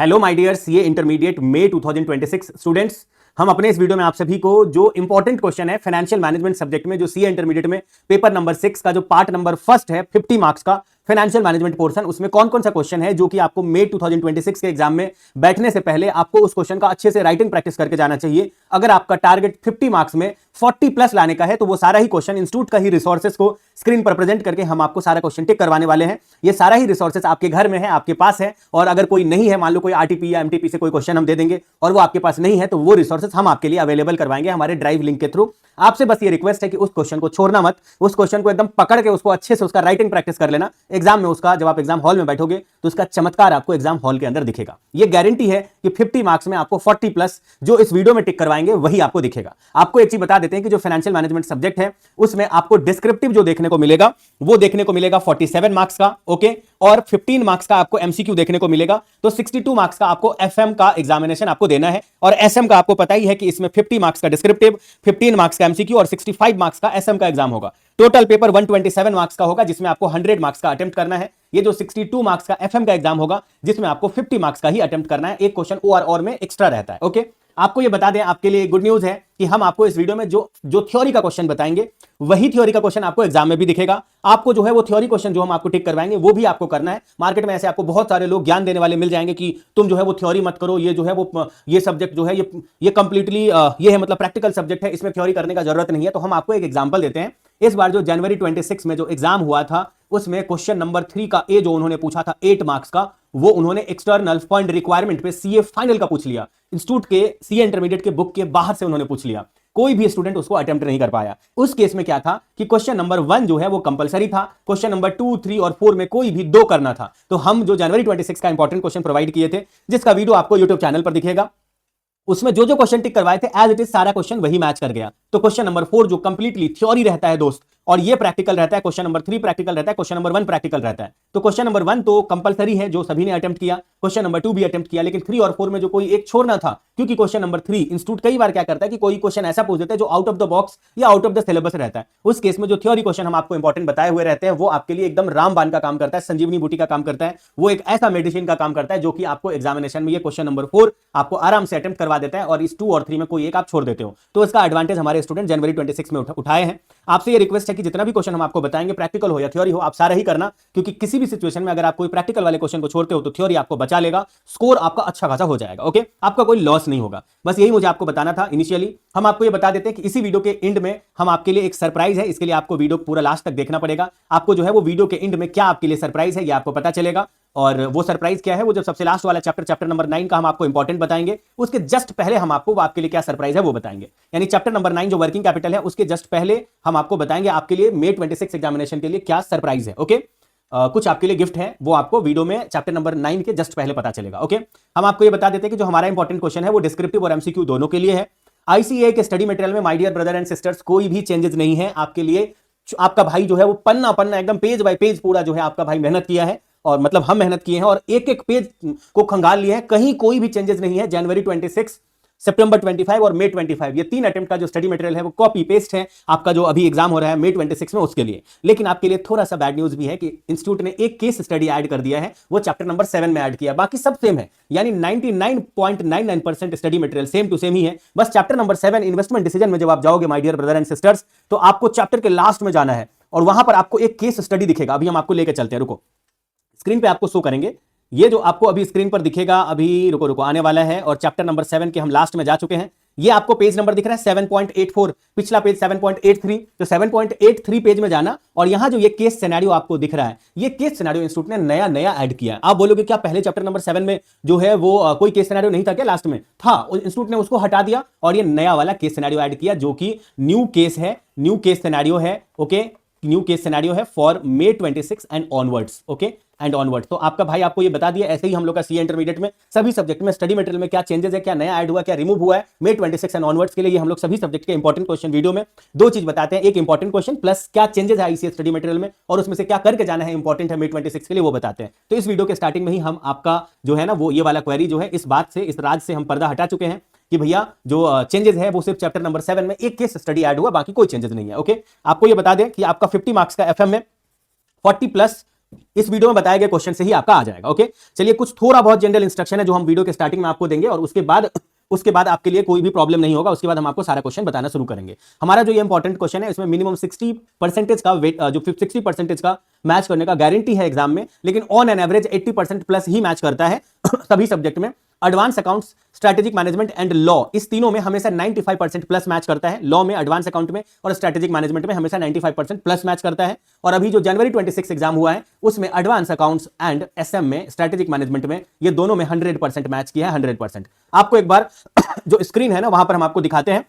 Hello my dear CA intermediate May 2026 students, हम अपने इस वीडियो में आप सभी को जो इंपॉर्टेंट क्वेश्चन है फाइनेंशियल मैनेजमेंट सब्जेक्ट में जो सीए इंटरमीडिएट में पेपर नंबर 6 का जो पार्ट नंबर फर्स्ट है 50 मार्क्स का फाइनेंशियल मैनेजमेंट पोर्शन, उसमें कौन कौन सा क्वेश्चन है जो कि आपको मई 2026 के एग्जाम में बैठने से पहले आपको उस क्वेश्चन का अच्छे से राइटिंग प्रैक्टिस करके जाना चाहिए। अगर आपका टारगेट 50 मार्क्स में 40 प्लस लाने का है तो वो सारा ही क्वेश्चन इंस्टीट्यूट का ही रिसोर्सेज को स्क्रीन पर प्रेजेंट करके हम आपको सारा क्वेश्चन टिक करवाने वाले हैं। ये सारा ही रिसोर्सेज आपके घर में है, आपके पास है, और अगर कोई नहीं है, मान लो कोई आरटीपी या एमटीपी से कोई क्वेश्चन हम दे देंगे और वो आपके पास नहीं है, तो वो रिसोर्सेज हम आपके लिए अवेलेबल करवाएंगे हमारे ड्राइव लिंक के थ्रू। आपसे बस ये रिक्वेस्ट है कि उस क्वेश्चन को छोड़ना मत, उस क्वेश्चन को एकदम पकड़ के उसको अच्छे से उसका राइटिंग प्रैक्टिस कर लेना। एग्जाम में उसका जब आप एग्जाम हॉल में बैठोगे तो उसका चमत्कार आपको एग्जाम हॉल के अंदर दिखेगा। ये गारंटी है कि 50 मार्क्स में आपको 40 प्लस जो इस वीडियो में टिक करवाएंगे वही आपको दिखेगा। आपको एक चीज बता देते हैं कि जो फाइनेंशियल मैनेजमेंट सब्जेक्ट है उसमें आपको डिस्क्रिप्टिव जो देखने को मिलेगा वो देखने को मिलेगा 47 मार्क्स का, ओके, और 15 मार्क्स का आपको एमसीक्यू देखने को मिलेगा। तो 62 मार्क्स का आपको एफएम का एग्जामिनेशन आपको देना है, और एसएम का आपको पता ही है कि इसमें 50 मार्क्स का डिस्क्रिप्टिव, 15 मार्क्स का एमसीक्यू और 65 मार्क्स का एसएम का एग्जाम होगा। टोटल पेपर 127 मार्क्स का होगा जिसमें आपको 100 मार्क्स का अटेम्प्ट करना है। ये जो 62 मार्क्स का एफएम का एग्जाम होगा जिसमें आपको 50 मार्क्स का ही अटेम्प्ट करना है। एक क्वेश्चन और में एक्स्ट्रा रहता है, ओके। आपको ये बता दें, आपके लिए गुड न्यूज है कि हम आपको इस वीडियो में जो थ्योरी का क्वेश्चन बताएंगे वही थ्योरी का क्वेश्चन आपको एग्जाम में भी दिखेगा। आपको जो है वो थ्योरी क्वेश्चन जो हम आपको टिक करवाएंगे वो भी आपको करना है। मार्केट में ऐसे आपको बहुत सारे लोग ज्ञान देने वाले मिल जाएंगे कि तुम जो है वो थ्योरी मत करो, ये जो है वो ये सब्जेक्ट जो है ये कंप्लीटली ये है, मतलब प्रैक्टिकल सब्जेक्ट है, इसमें थ्योरी करने का जरूरत नहीं है। तो हम आपको एक एग्जांपल देते हैं। इस बार जो जनवरी 26 में जो एग्जाम हुआ था उसमें क्वेश्चन नंबर 3 का ए जो उन्होंने पूछा था 8 मार्क्स का, वो उन्होंने एक्सटर्नल पॉइंट रिक्वायरमेंट पे सीए फाइनल का पूछ लिया। इंस्टीट्यूट के सीए इंटरमीडिएट के बुक के बाहर से उन्होंने पूछ लिया। कोई भी स्टूडेंट उसको अटेम्प्ट नहीं कर पाया। उस केस में क्या था कि क्वेश्चन नंबर 1 जो है वो कंपलसरी था, क्वेश्चन नंबर 2, 3 और 4 में कोई भी 2 करना था। तो हम जो जनवरी 26 का इंपॉर्टेंट क्वेश्चन प्रोवाइड किए थे जिसका वीडियो आपको यूट्यूब चैनल पर दिखेगा, उसमें जो क्वेश्चन टिक करवाए थे एज इट इज सारा क्वेश्चन वही मैच कर गया। तो क्वेश्चन नंबर 4 जो कंप्लीटली थ्योरी रहता है दोस्त, और ये प्रैक्टिकल रहता है, क्वेश्चन नंबर 3 प्रैक्टिकल रहता है, क्वेश्चन नंबर 1 प्रैक्टिकल रहता है। तो क्वेश्चन नंबर 1 तो कंपलसरी है जो सभी ने अटेम्प्ट किया, क्वेश्चन नंबर 2 भी अटेम्प्ट किया, लेकिन 3 और 4 में जो कोई एक छोड़ना था, क्योंकि क्वेश्चन नंबर 3 इंस्टीट्यूट कई बार क्या करता है कि कोई क्वेश्चन ऐसा पूछ देता है जो आउट ऑफ द बॉक्स या आउट ऑफ द सिलेबस रहता है। उस केस में जो थ्योरी क्वेश्चन हम आपको इंपॉर्टेंट बताए हुए रहते हैं वो आपके लिए एकदम रामबाण का काम करता है, संजीवनी बूटी का काम करता है। वो एक ऐसा मेडिसिन का काम करता है जो कि आपको एग्जामिनेशन में ये क्वेश्चन नंबर 4 आपको आराम से अटेम्प्ट करवा देता है, और इस 2 और 3 में कोई एक आप छोड़ देते हो। तो इसका एडवांटेज हमारे स्टूडेंट जनवरी 26 में उठाए हैं। आपसे ये रिक्वेस्ट है कि जितना भी क्वेश्चन हम आपको बताएंगे, प्रैक्टिकल हो या थ्योरी हो, आप सारा ही करना, क्योंकि किसी भी सिचुएशन में अगर आप कोई प्रैक्टिकल वाले क्वेश्चन को छोड़ते हो तो थ्योरी आपको बचा लेगा, स्कोर आपका अच्छा खासा हो जाएगा, ओके। आपका कोई लॉस नहीं होगा। बस यही मुझे आपको बताना था इनिशियली। हम आपको ये बता देते हैं कि इसी वीडियो के एंड में हम आपके लिए एक सरप्राइज है, इसके लिए आपको वीडियो पूरा लास्ट तक देखना पड़ेगा। आपको जो है वो वीडियो के एंड में क्या आपके लिए सरप्राइज है ये आपको पता चलेगा। और वो सरप्राइज क्या है, वो जब सबसे लास्ट वाला चैप्टर नंबर 9 का हम आपको इंपॉर्टेंट बताएंगे, उसके जस्ट पहले हम आपको आपके लिए क्या सरप्राइज है वो बताएंगे। यानी चैप्टर नंबर 9 जो वर्किंग कैपिटल है उसके जस्ट पहले हम आपको बताएंगे आपके लिए मई 26 एग्जामिनेशन के लिए क्या सरप्राइज है, ओके। कुछ आपके लिए गिफ्ट है, वो आपको वीडियो में चैप्टर नंबर 9 के जस्ट पहले पता चलेगा, ओके। हम आपको ये बता देते हैं कि जो हमारा इंपॉर्टेंट क्वेश्चन है वो डिस्क्रिप्टिव और एमसीक्यू दोनों के लिए है। आईसीएआई के स्टडी मटेरियल में my dear brother and sisters कोई भी चेंजेस नहीं है आपके लिए। आपका भाई जो है वो पन्ना पन्ना एकदम पेज बाय पेज पूरा जो है आपका भाई मेहनत किया है, और मतलब हम मेहनत किए हैं और एक एक पेज को खंगाल लिया है, कहीं कोई भी चेंजेस नहीं है। जनवरी 26, सितंबर 25 और मई 25 ये 3 अटेम्प्ट का जो स्टडी मटेरियल है वो कॉपी पेस्ट है आपका जो अभी एग्जाम हो रहा है मई 26 में उसके लिए। लेकिन आपके लिए थोड़ा सा बैड न्यूज भी है कि इंस्टीट्यूट ने एक केस स्टडी ऐड कर दिया है, वो चैप्टर नंबर 7 में ऐड किया, बाकी सब सेम है। यानी 99.99% study material same to same ही है। बस चैप्टर नंबर 7 इन्वेस्टमेंट डिसीजन में जब आप जाओगे my dear brother and sisters, तो आपको चैप्टर के लास्ट में जाना है और वहां पर आपको एक केस स्टडी दिखेगा। अभी हम आपको लेकर चलते हैं, रुको, स्क्रीन पे आपको शो करेंगे। ये जो आपको अभी स्क्रीन पर दिखेगा, अभी रुको आने वाला है, और चैप्टर नंबर 7 के हम लास्ट में जा चुके हैं। ये आपको पेज नंबर दिख रहा है 7.84, पिछला पेज 7.83। तो 7.83 पेज में जाना, और यहां जो ये केस सिनेरियो आपको दिख रहा है, ये केस सिनेरियो इंस्टीट्यूट ने नया ऐड किया है। आप बोलोगे क्या पहले चैप्टर नंबर 7 में जो है वो कोई केस सिनेरियो नहीं था क्या? लास्ट में था, इंस्टीट्यूट ने उसको हटा दिया और ये नया वाला केस सिनेरियो ऐड किया जो कि न्यू केस है, न्यू केस सिनेरियो है, ओके। न्यू केस सिनेरियो है for May 26 and onwards, okay, and onwards. तो आपका भाई आपको ये बता दिया, ऐसे ही हम लोग का सीए इंटरमीडिएट में सभी सब्जेक्ट में स्टडी मटेरियल में क्या चेंजेस है, क्या नया ऐड हुआ, क्या रिमूव हुआ है मई 26 एंड ऑनवर्ड्स के लिए। ये हम लोग सभी सब्जेक्ट के इंपॉर्टेंट क्वेश्चन वीडियो में 2 चीज बताते हैं, एक इंपॉर्टेंट क्वेश्चन प्लस क्या चेंजेस है आईसीएस स्टडी मटेरियल में, और उसमें से क्या करके जाना है इंपॉर्टेंट है मई 26 के लिए वो बताते हैं। तो इस वीडियो के स्टार्टिंग में ही हम आपका जो है ना वो ये वाला क्वेरी जो है, इस बात से, इस राज से हम पर्दा हटा चुके हैं कि भैया जो चेंजेस है वो सिर्फ चैप्टर नंबर 7 में एक केस स्टडी ऐड हुआ, बाकी कोई चेंजेस नहीं है, ओके। आपको ये बता दें कि आपका 50 मार्क्स का एफएम में 40 प्लस इस वीडियो में बताए गए क्वेश्चन से ही आपका आ जाएगा। ओके, चलिए कुछ थोड़ा बहुत जनरल इंस्ट्रक्शन है जो हम वीडियो के स्टार्टिंग में आपको देंगे और उसके बाद आपके लिए कोई भी प्रॉब्लम नहीं होगा। उसके बाद हम आपको सारा क्वेश्चन बताना शुरू करेंगे। हमारा जो ये इंपॉर्टेंट क्वेश्चन है इसमें मिनिमम 60% का जो 60% का मैच करने का गारंटी है एग्जाम में, लेकिन on an average 80% plus he match करता है सभी सब्जेक्ट में। Advance accounts, strategic management and law, इस तीनों में हमेशा 95% प्लस मैच करता है। लॉ में, एडवांस अकाउंट में और स्ट्रेटेजिक मैनेजमेंट में हमेशा 95% प्लस मैच करता है। और अभी जो जनवरी 26 एग्जाम हुआ है उसमें एडवांस अकाउंट्स एंड एसएम में, स्ट्रेटेजिक मैनेजमेंट में, ये दोनों में 100% मैच किया है। 100%। आपको एक बार जो स्क्रीन है ना वहां पर हम आपको दिखाते हैं।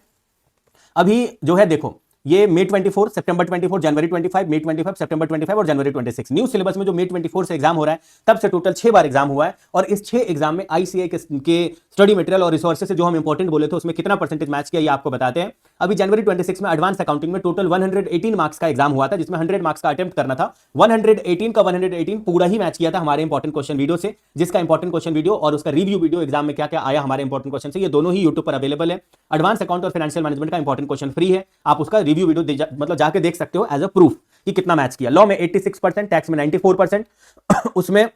अभी जो है देखो, ये मई 24, सितंबर 24, जनवरी 25, मई 25, सितंबर 25 और जनवरी 26। न्यू सिलेबस में जो मई 24 से एग्जाम हो रहा है तब से टोटल 6 बार एग्जाम हुआ है। और इस 6 एग्जाम में आईसीआई के स्टडी मटेरियल और रिसोर्सेज से जो हम इंपॉर्टेंट बोले थे उसमें कितना परसेंटेज मैच किया ये आपको बताते हैं। अभी जनवरी 26 में एडवांस अकाउंटिंग में टोटल 118 मार्क्स का एग्जाम हुआ था, जिसमें 100 मार्क्स का अटेम्प्ट करना था। 118 का 118 पूरा ही मैच किया था हमारे इंपॉर्टेंट क्वेश्चन वीडियो से, जिसका इंपॉर्टेंट क्वेश्चन वीडियो और उसका रिव्यू वीडियो एग्जाम में क्या क्या आया हमारे इंपॉर्टेंट क्वेश्चन से, ये दोनों ही यूट्यूब पर अवेलेबल है। एडवांस अकाउंट और फाइनेंशियल मैनेजमेंट का इंपॉर्टेंट क्वेश्चन फ्री है, आप उसका रिव्यू वीडियो मतलब जाके देख सकते हो एज अ प्रूफ कि कितना मैच किया। लॉ में 86%, टैक्स में 94%, उसमें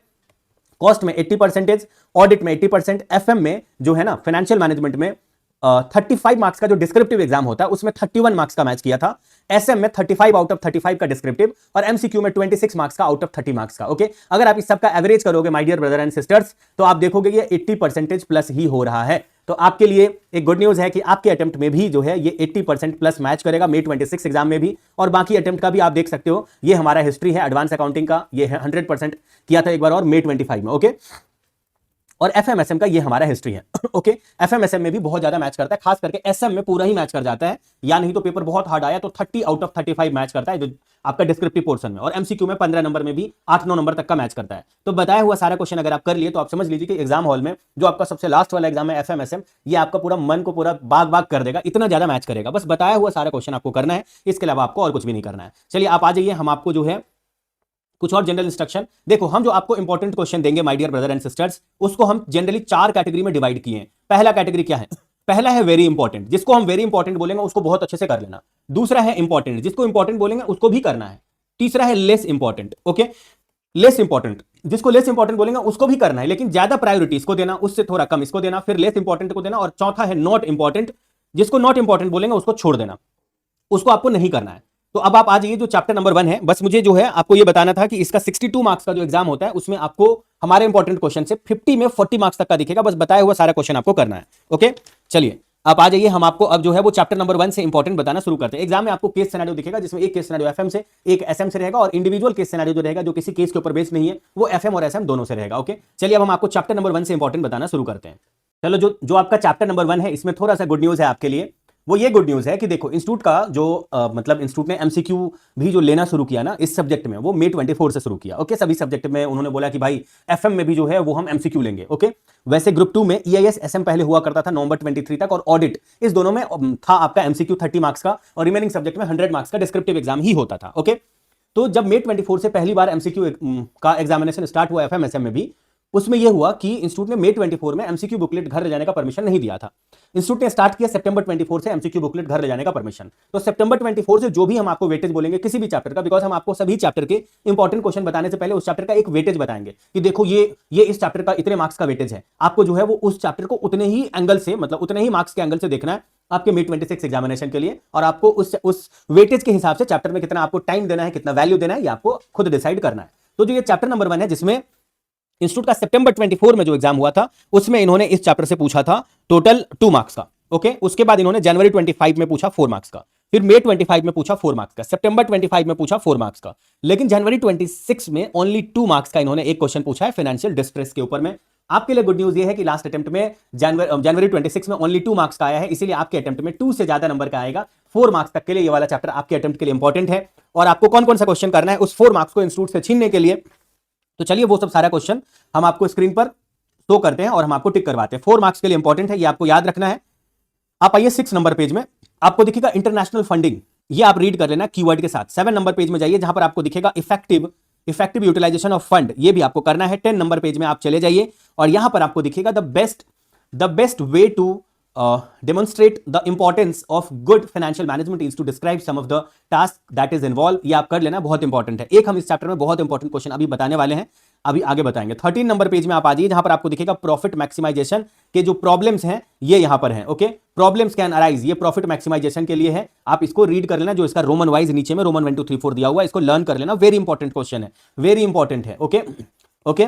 कॉस्ट में 80%, ऑडिट में 80%, एफएम में जो है ना फाइनेंशियल मैनेजमेंट में 35 मार्क्स का जो डिस्क्रिप्टिव एग्जाम होता है उसमें 31 मार्क्स का मैच किया था। एसएम में 35 आउट ऑफ 35 का डिस्क्रिप्टिव और एमसीक्यू में 26 मार्क्स का आउट ऑफ 30 मार्क्स का। ओके, अगर आप इस सब का एवरेज करोगे my dear brother and sisters तो आप देखोगे ये 80% प्लस ही हो रहा है। तो आपके लिए एक गुड न्यूज है कि आपके अटेम्प्ट में भी जो है ये 80% प्लस मैच करेगा मई 26 एग्जाम में भी। और बाकी अटेम्प्ट का भी आप देख सकते हो, ये हमारा हिस्ट्री है एडवांस अकाउंटिंग का, ये 100% किया था एक बार और मई 25 में। ओके, और एफएमएसएम का ये हमारा हिस्ट्री है। ओके, एफएमएसएम में भी बहुत ज्यादा मैच करता है, खास करके एसएम में पूरा ही मैच कर जाता है, या नहीं तो पेपर बहुत हार्ड आया तो 30 आउट ऑफ 35 मैच करता है जो आपका डिस्क्रिप्टिव पोर्शन में। और एमसीक्यू में 15 नंबर में भी 8-9 नंबर तक का मैच करता है। तो बताया हुआ सारा क्वेश्चन अगर आप कर लिए तो आप समझ लीजिए कि एग्जाम हॉल में जो आपका सबसे लास्ट वाला एग्जाम है एफएमएसएम, ये आपका पूरा मन को पूरा बाग बाग कर देगा, इतना ज्यादा मैच करेगा। बस बताया हुआ सारा क्वेश्चन आपको करना है, इसके अलावा आपको और कुछ भी नहीं करना है। चलिए आप आ जाइए, हम आपको जो है कुछ और जनरल इंस्ट्रक्शन देखो। हम जो आपको इंपॉर्टेंट क्वेश्चन देंगे my dear brother and sisters, उसको हम जनरली 4 कैटेगरी में डिवाइड किए हैं। पहला कैटेगरी क्या है? पहला है वेरी इंपॉर्टेंट, जिसको हम वेरी इंपॉर्टेंट बोलेंगे उसको बहुत अच्छे से कर लेना। दूसरा है इंपॉर्टेंट, जिसको इंपॉर्टेंट बोलेंगे उसको भी करना है। तीसरा है less important. Okay, less important, जिसको लेस इंपॉर्टेंट बोलेंगे उसको भी करना है, लेकिन ज्यादा प्रायोरिटी इसको देना, उससे थोड़ा कम इसको देना, फिर लेस इंपॉर्टेंट को देना। और चौथा है नॉट इंपॉर्टेंट, जिसको नॉट इंपॉर्टेंट बोलेंगे उसको छोड़ देना, उसको आपको नहीं करना है। तो अब आप आ जाइए, जो चैप्टर नंबर 1 है, बस मुझे जो है आपको ये बताना था कि इसका 62 मार्क्स का जो एग्जाम होता है उसमें आपको हमारे इंपॉर्टेंट क्वेश्चन से 50 में 40 मार्क्स तक का दिखेगा। बस बताया हुआ सारा क्वेश्चन आपको करना है। ओके, चलिए आप आ जाइए, हम आपको अब जो है वो चैप्टर नंबर 1 से इंपॉर्टेंट बताना शुरू करते हैं। एग्जाम में आपको केस सिनेरियो दिखेगा, जिसमें एक केस सिनेरियो एफएम से, एक एसएम से रहेगा, और इंडिविजुअल केस सिनेरियो जो रहेगा जो किसी केस के ऊपर बेस्ड नहीं है वो एफएम और एसएम दोनों से रहेगा। ओके, चलिए अब हम आपको चैप्टर नंबर 1 से इंपॉर्टेंट बताना शुरू करते हैं। चलो, जो आपका चैप्टर नंबर 1 है इसमें थोड़ा सा गुड न्यूज है आपके लिए। वो ये गुड न्यूज है कि देखो, इंस्टीट्यूट का जो मतलब इंस्टीट्यूट ने एमसीक्यू भी जो लेना शुरू किया ना इस सब्जेक्ट में, वो मई 24 से शुरू किया। ओके, सभी सब्जेक्ट में उन्होंने बोला कि भाई एफएम में भी जो है वो हम एमसीक्यू लेंगे। ओके, वैसे ग्रुप 2 में ईआईएस एसएम पहले हुआ करता था नवंबर 23 तक, और ऑडिट, इस दोनों में था आपका एमसीक्यू 30 मार्क्स का, और रिमेनिंग सब्जेक्ट में 100 मार्क्स का डिस्क्रिप्टिव एग्जाम ही होता था। ओके, तो जब मई 24 से पहली बार एमसीक्यू का एग्जामिनेशन स्टार्ट हुआ एफएम एसएम में भी, उसमें यह हुआ कि इंस्टीट्यूट ने मई 24 में एमसीक्यू बुकलेट घर ले जाने का परमिशन नहीं दिया था। इंस्टीट्यूट ने स्टार्ट किया सितंबर 24 से एमसीक्यू बुकलेट घर ले जाने का परमिशन। तो सितंबर 24 से जो भी हम आपको वेटेज बोलेंगे किसी भी चैप्टर का, बिकॉज हम आपको सभी चैप्टर के इंपॉर्टेंट क्वेश्चन बताने से पहले उस चैप्टर का एक वेटेज बताएंगे कि देखो ये इस चैप्टर का इतने मार्क्स का वेटेज है, आपको जो है वो उस चैप्टर को उतने ही एंगल से, मतलब उतने ही मार्क्स के एंगल से देखना है आपके मई 26 एग्जामिनेशन के लिए, और आपको उस वेटेज के हिसाब से चैप्टर में कितना आपको टाइम देना है, कितना वैल्यू देना है, ये आपको खुद डिसाइड करना है। तो जो ये चैप्टर नंबर 1 है, जिसमें इंस्टीट्यूट का सितंबर 24 में जो एग्जाम हुआ था उसमें इन्होंने इस चैप्टर से पूछा था टोटल 2 मार्क्स का। ओके, उसके बाद इन्होंने जनवरी 25 में पूछा 4 मार्क्स का, फिर मई 25 में पूछा 4 मार्क्स का, सितंबर 25 में पूछा 4 मार्क्स का, लेकिन जनवरी 26 में ओनली 2 मार्क्स का इन्होंने एक क्वेश्चन पूछा है फाइनेंशियल डिस्ट्रेस के ऊपर में। आपके लिए गुड न्यूज ये है कि लास्ट अटेम्प्ट में जनवरी 26 में ओनली 2 मार्क्स का आया है, इसीलिए आपके अटेम्प्ट में 2 से ज्यादा नंबर का आएगा। 4 मार्क्स तक के लिए ये वाला चैप्टर आपके अटेम्प्ट के लिए इंपॉर्टेंट है, और आपको कौन कौन सा क्वेश्चन करना है उस 4 मार्क्स को इंस्टीट्यूट से छीनने के लिए। तो चलिए वो सब सारा क्वेश्चन हम आपको स्क्रीन पर शो करते हैं और हम आपको टिक करवाते हैं। 4 मार्क्स के लिए इंपॉर्टेंट है, ये आपको याद रखना है। आप आइए 6 नंबर पेज में, आपको दिखेगा इंटरनेशनल फंडिंग, ये आप रीड कर लेना कीवर्ड के साथ। 7 नंबर पेज में जाइए, जहां पर आपको दिखेगा इफेक्टिव यूटिलाइजेशन ऑफ फंड, ये भी आपको करना है। 10 नंबर पेज में आप चले जाइए और यहां पर आपको दिखेगा the best way to demonstrate the importance of good financial management is to describe some of the task that is involved। ये आप कर लेना, बहुत इंपॉर्टेंट है। एक हम इस चैप्टर में बहुत इंपॉर्टेंट क्वेश्चन अभी बताने वाले हैं, अभी आगे बताएंगे। 13 नंबर पेज में आप आ जाइए, जहां पर आपको दिखेगा प्रॉफिट मैक्सिमाइजेशन के जो प्रॉब्लम्स हैं ये यहां पर हैं। ओके, प्रॉब्लम्स कैन अराइज, ये प्रॉफिट मैक्सिमाइजेशन के लिए है। आप इसको रीड कर लेना, जो इसका रोमन वाइज नीचे में रोमन 1 2 3 4 दिया हुआ है, इसको लर्न कर लेना। वेरी इंपॉर्टेंट क्वेश्चन है, वेरी इंपॉर्टेंट है। ओके ओके,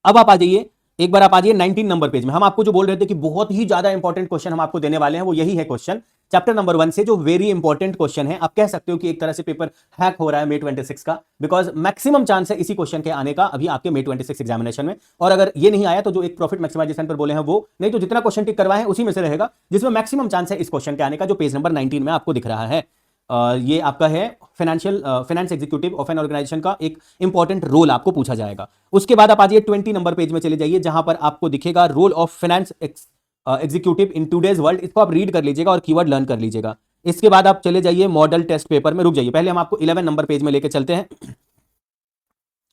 अब आप आ जाइए, एक बार आप आ जाइए 19 नंबर पेज में। हम आपको जो बोल रहे थे कि बहुत ही ज्यादा इंपॉर्टेंट क्वेश्चन हम आपको देने वाले हैं, वो यही है क्वेश्चन चैप्टर नंबर 1 से, जो वेरी इंपॉर्टेंट क्वेश्चन है। आप कह सकते हो कि एक तरह से पेपर हैक हो रहा है May 26 का, बिकॉज मैक्सिमम चांस है इसी क्वेश्चन के आने का अभी आपके May 26 एग्जामिनेशन में। और अगर ये नहीं आया तो जो एक प्रॉफिट मैक्सिमाइजेशन पर बोले हैं वो, नहीं तो जितना क्वेश्चन टिक करवाए हैं उसी में से रहेगा, जिसमें मैक्सिमम चांस है इस क्वेश्चन के आने का, जो पेज नंबर 19 में आपको दिख रहा है। ये आपका है finance executive of an organization का एक इंपॉर्टेंट रोल आपको पूछा जाएगा। उसके बाद आप आ जाइए 20 नंबर पेज में चले जाइए, जहां पर आपको दिखेगा role of finance executive in today's world. इसको आप रीड कर लीजिएगा और कीवर्ड लर्न कर लीजिएगा। इसके बाद आप चले जाइए मॉडल टेस्ट पेपर में, रुक जाइए, पहले हम आपको 11 नंबर पेज में लेके चलते हैं।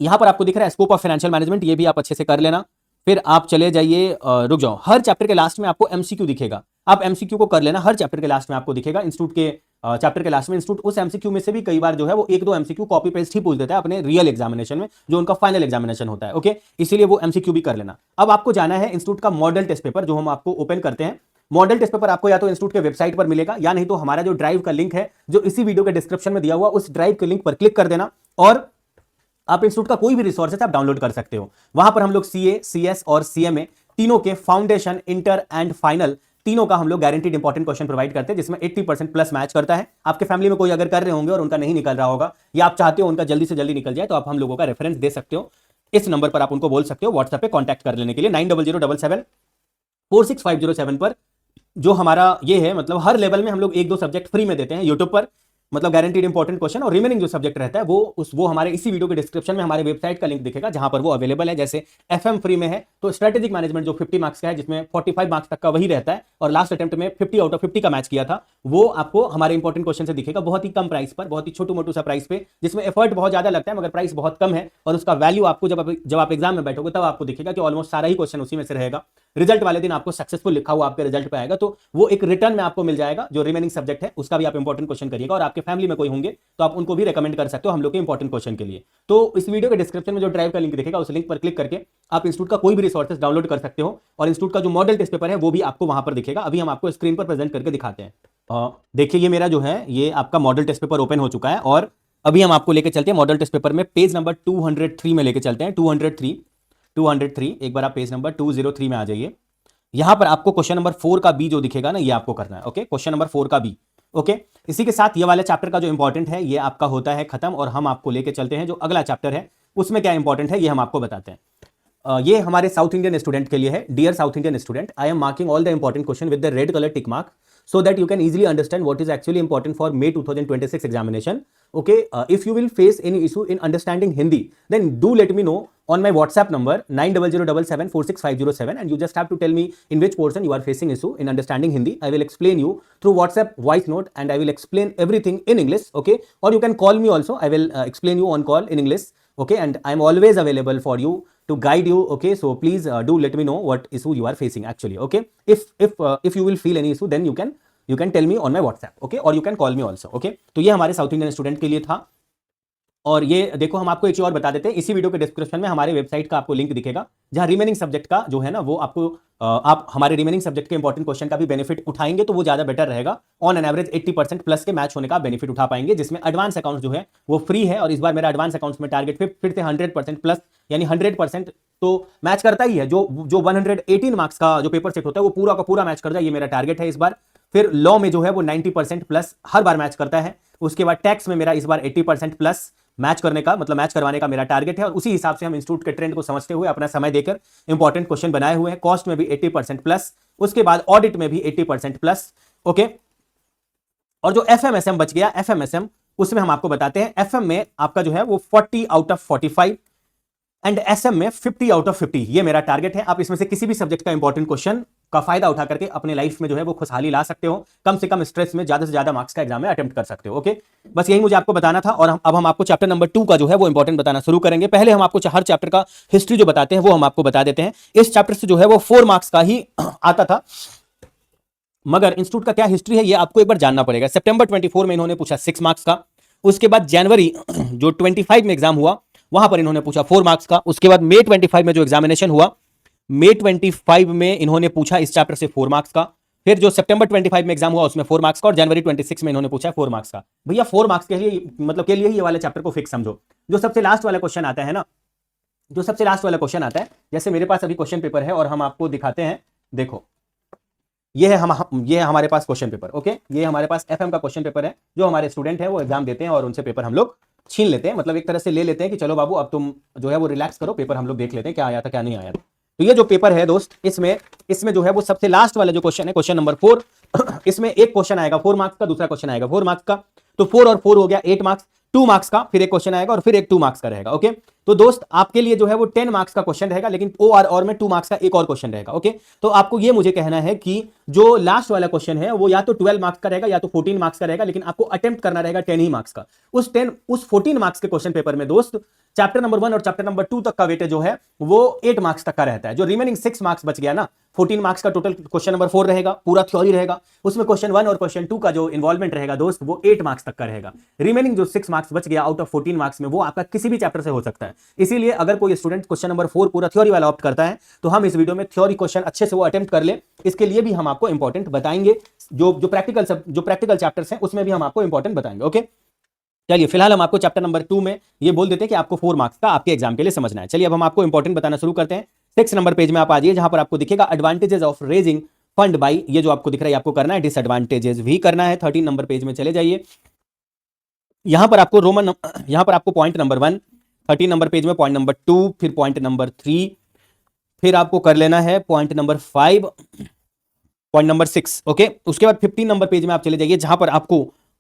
यहां पर आपको दिख रहा है स्कोप ऑफ फाइनेंशियल मैनेजमेंट, ये भी आप अच्छे से कर लेना। फिर आप चले जाइए, रुक जाओ, हर चैप्टर के लास्ट में आपको एमसीक्यू दिखेगा, आप एमसीक्यू को कर लेना। हर चैप्टर के लास्ट में आपको दिखेगा, इंस्टीट्यूट के चैप्टर के लास्ट में इंस्टीट्यूट उस एमसीक्यू में से भी कई बार जो है वो 1-2 एमसीक्यू कॉपी पेस्ट ही पूछ देता है अपने रियल एग्जामिनेशन में, जो उनका फाइनल एग्जामिनेशन होता है। ओके, इसीलिए वो एमसीक्यू भी कर लेना। अब आपको जाना है इंस्टीट्यूट का मॉडल टेस्ट पेपर, जो हम आपको ओपन करते हैं। मॉडल टेस्ट पेपर आपको या तो इंस्टीट्यूट के वेबसाइट पर मिलेगा, या नहीं तो हमारा जो ड्राइव का लिंक है जो इसी वीडियो के डिस्क्रिप्शन में दिया हुआ, उस ड्राइव के लिंक पर क्लिक कर देना और आप इंस्टीट्यूट का कोई भी रिसोर्सेस आप डाउनलोड कर सकते हो। वहां पर हम लोग सीए, सीएस और सीएमए तीनों के फाउंडेशन, इंटर एंड फाइनल तीनों का हम लोग गारंटीड इंपॉर्टेंट क्वेश्चन प्रोवाइड करते हैं, जिसमें 80% प्लस मैच करता है। आपके फैमिली में कोई अगर कर रहे होंगे और उनका नहीं निकल रहा होगा, या आप चाहते हो उनका जल्दी से जल्दी निकल जाए, तो आप हम लोगों का रेफरेंस दे सकते हो। इस नंबर पर आप उनको बोल सकते हो व्हाट्सएप पे कॉन्टैक्ट कर लेने के लिए, 9007746507 पर। जो हमारा ये है, मतलब हर लेवल में हम लोग 1-2 सब्जेक्ट फ्री में देते हैं यूट्यूब पर, मतलब गारंटीड इंपॉर्टेंट क्वेश्चन। और रिमेनिंग जो सब्जेक्ट रहता है वो हमारे इसी वीडियो के डिस्क्रिप्शन में हमारे वेबसाइट का लिंक दिखेगा, जहां पर वो अवेलेबल है। जैसे एफएम फ्री में है, तो स्ट्रेटेजिक मैनेजमेंट जो 50 मार्क्स का है, जिसमें 45 मार्क्स तक का वही रहता है, और लास्ट अटेम्प्ट में 50 आउट ऑफ 50 का मैच किया था, वो आपको हमारे इंपॉर्टेंट क्वेश्चन से दिखेगा, बहुत ही कम प्राइस पर, बहुत ही छोटू मोटू सा प्राइस पे, जिसमें एफर्ट बहुत ज्यादा लगता है मगर प्राइस बहुत कम है, और उसका वैल्यू आपको जब आप एग्जाम में बैठोगे तब आपको दिखेगा कि ऑलमोस्ट सारा ही क्वेश्चन उसी में से रहेगा। रिजल्ट वाले दिन आपको सक्सेसफुल लिखा हुआ आपके रिजल्ट पे आएगा, तो वो एक रिटर्न में आपको मिल जाएगा। जो रिमेनिंग सब्जेक्ट है उसका भी आप इंपॉर्टेंट क्वेश्चन करिएगा, और आपके फैमिली में कोई होंगे तो आप उनको भी रेकमेंड कर सकते हो हम लोग के इंपॉर्टेंट क्वेश्चन के लिए। तो इस वीडियो के डिस्क्रिप्शन में जो ड्राइव का लिंक दिखेगा, उस लिंक पर क्लिक करके आप इंस्टीट्यूट का कोई भी रिसोर्सेज डाउनलोड कर सकते हो, और इंस्टीट्यूट का जो मॉडल टेस्ट पेपर है वो भी आपको वहां पर दिखेगा। अभी हम आपको स्क्रीन पर प्रेजेंट करके दिखाते हैं। देखिए, ये मेरा जो है ये आपका मॉडल टेस्ट पेपर ओपन हो चुका है, और अभी हम आपको लेके चलते हैं मॉडल टेस्ट पेपर में, पेज नंबर 203 में लेके चलते हैं। 203 एक बार आप पेज नंबर 203 में आ जाइए। यहां पर आपको क्वेश्चन नंबर 4 का बी जो दिखेगा ना, ये आपको करना है। ओके, क्वेश्चन नंबर 4 का बी। ओके, इसी के साथ ये वाले चैप्टर का जो इंपॉर्टेंट है ये आपका होता है खत्म, और हम आपको लेके चलते हैं जो अगला चैप्टर है उसमें क्या इंपॉर्टेंट है ये हम आपको बताते हैं। ये हमारे साउथ इंडियन स्टूडेंट के लिए है। Dear South Indian student, I am marking all the important question with the red colour tick mark, so that you can easily understand what is actually important for May 2026 examination. Okay, if you will face any issue in understanding Hindi, then do let me know on my WhatsApp number 9007746507, and you just have to tell me in which portion you are facing issue in understanding Hindi. I will explain you through WhatsApp voice note, and I will explain everything in English. Okay, or you can call me also. I will explain you on call in English. Okay, and I am always available for you to guide you. Okay, so please do let me know what issue you are facing actually. Okay, if you will feel any issue, then you can tell me on my WhatsApp. Okay, or you can call me also. Okay, तो ये हमारे south Indian student के लिए था। और ये देखो, हम आपको एक चीज और बता देते हैं, इसी वीडियो के डिस्क्रिप्शन में हमारे वेबसाइट का आपको लिंक दिखेगा, जहां रिमेनिंग सब्जेक्ट का जो है ना वो आपको आप हमारे रिमेनिंग सब्जेक्ट के इंपॉर्टेंट क्वेश्चन का भी बेनिफिट उठाएंगे तो वो ज्यादा बेटर रहेगा। ऑन एन एवरेज 80% प्लस के मैच होने का बेनिफिट उठा पाएंगे, जिसमें एडवांस अकाउंट्स जो है वो फ्री है। और इस बार मेरा एडवांस अकाउंट्स में टारगेट फिर से 100% प्लस, यानी 100% तो मैच करता ही है। जो 118 मार्क्स का जो पेपर सेट होता है वो पूरा का पूरा मैच करता है, ये मेरा टारगेट है इस बार। फिर लॉ में जो है वो 90% प्लस हर बार मैच करता है। उसके बाद टैक्स में मेरा इस बार 80% प्लस मैच करने का, मतलब मैच करवाने का मेरा टारगेट है। और उसी हिसाब से हम इंस्टीट्यूट के ट्रेंड को समझते हुए अपना समय देकर इंपॉर्टेंट क्वेश्चन बनाए हुए हैं। कॉस्ट में भी 80% प्लस, उसके बाद ऑडिट में भी 80% प्लस। ओके, और जो एफएमएसएम बच गया, एफएमएसएम, उसमें हम आपको बताते हैं। एफएम में आपका जो है वो 40 आउट ऑफ 45 एंड एसएम में 50 आउट ऑफ 50, ये मेरा टारगेट है। आप इसमें से किसी भी सब्जेक्ट का इंपॉर्टेंट क्वेश्चन का फायदा उठा करके अपने लाइफ में जो है वो खुशहाली ला सकते हो, कम से कम स्ट्रेस में ज्यादा से ज्यादा मार्क्स का एग्जाम में अटेम्प्ट कर सकते हो। ओके, बस यही मुझे आपको बताना था। और अब हम आपको चैप्टर नंबर 2 का जो है वो इंपॉर्टेंट बताना शुरू करेंगे। पहले हम आपको हर चैप्टर का हिस्ट्री जो बताते हैं वो हम आपको बता देते हैं। इस चैप्टर से जो है वो 4 मार्क्स का ही आता था, मगर इंस्टीट्यूट का क्या हिस्ट्री है ये आपको एक बार जानना पड़ेगा। सितंबर 24 में इन्होंने पूछा 6 मार्क्स का, उसके बाद जनवरी जो 25 में एग्जाम हुआ वहां पर इन्होंने पूछा 4 मार्क्स का, उसके बाद मई 25 में जो एग्जामिनेशन हुआ मई 25 में इन्होंने पूछा इस चैप्टर से 4 मार्क्स का, फिर जो सितंबर 25 में एग्जाम हुआ उसमें 4 मार्क्स का, और जनवरी 26 में इन्होंने पूछा 4 मार्क्स का। भैया 4 मार्क्स के लिए मतलब के लिए ये वाले चैप्टर को फिक्स समझो। जो सबसे लास्ट वाला क्वेश्चन आता है ना, जो सबसे लास्ट वाला क्वेश्चन आता है, जैसे मेरे पास अभी क्वेश्चन पेपर है और हम आपको दिखाते हैं, देखो ये है हमारे पास क्वेश्चन पेपर। ओके, ये हमारे पास एफएम का क्वेश्चन पेपर है, जो हमारे स्टूडेंट है वो एग्जाम देते हैं और उनसे पेपर हम लोग छीन लेते हैं, मतलब एक तरह से ले लेते हैं कि चलो बाबू अब तुम जो है वो रिलैक्स करो, पेपर हम लोग देख लेते हैं क्या आया था क्या नहीं आया था। तो ये जो पेपर है दोस्त, इसमें जो है वो सबसे लास्ट वाला जो क्वेश्चन है, क्वेश्चन नंबर 4, इसमें एक क्वेश्चन आएगा 4 मार्क्स का, दूसरा क्वेश्चन आएगा 4 मार्क्स का, तो 4 और 4 हो गया 8 मार्क्स, 2 मार्क्स का फिर एक क्वेश्चन आएगा और फिर एक 2 मार्क्स का रहेगा। ओके, तो दोस्त आपके लिए जो है वो 10 मार्क्स का क्वेश्चन रहेगा, लेकिन OR और में 2 मार्क्स का एक और क्वेश्चन रहेगा। ओके, तो आपको ये मुझे कहना है कि जो लास्ट वाला क्वेश्चन है वो या तो 12 मार्क्स का रहेगा या तो 14 मार्क्स का रहेगा, लेकिन आपको अटेम्प्ट करना रहेगा 10 ही मार्क्स का। उस 14 मार्क्स के क्वेश्चन पेपर में दोस्त चैप्टर नंबर 1 और चैप्टर नंबर 2 तक का वेटेज जो है वो 8 मार्क्स तक का रहता है। जो रिमेनिंग 6 मार्क्स बच गया ना, 14 मार्क्स का टोटल क्वेश्चन नंबर 4 रहेगा, पूरा थ्योरी रहेगा, उसमें क्वेश्चन 1 और क्वेश्चन 2 का जो इन्वॉल्वमेंट रहेगा दोस्त वो 8 मार्क्स तक का रहेगा। रिमेनिंग जो 6 मार्क्स बच गया आउट ऑफ 14 मार्क्स में, वो आपका किसी भी चैप्टर से हो सकता है। इसीलिए अगर कोई स्टूडेंट क्वेश्चन नंबर 4 पूरा थ्योरी वाला ऑप्ट करता है तो हम इस वीडियो में थ्योरी क्वेश्चन अच्छे से वो अटेम्प्ट कर ले, इसके लिए भी हम आपको इंपॉर्टेंट बताएंगे। जो प्रैक्टिकल चैप्टर्स हैं उसमें भी हम आपको इंपॉर्टेंट बताएंगे। ओके, चलिए फिलहाल हम आपको चैप्टर नंबर 2 में ये बोल देते हैं कि आपको 4 मार्क्स का आपके एग्जाम के लिए समझना है। चलिए अब हम आपको इंपॉर्टेंट बताना शुरू करते हैं। 6 नंबर पेज में आप आ जाइए, जहां पर आपको दिखेगा advantages of raising fund by, ये जो आपको दिख रहा है आपको करना है, डिसएडवांटेजेस भी करना है। 13 नंबर पेज में चले जाइए, यहां पर आपको पॉइंट नंबर 1, 13 नंबर पेज में पॉइंट नंबर 2, फिर पॉइंट नंबर 3, फिर आपको कर लेना है point number 5, point number 6। Okay, उसके बाद 15 नंबर पेज में आप चले जाइए, जहां पर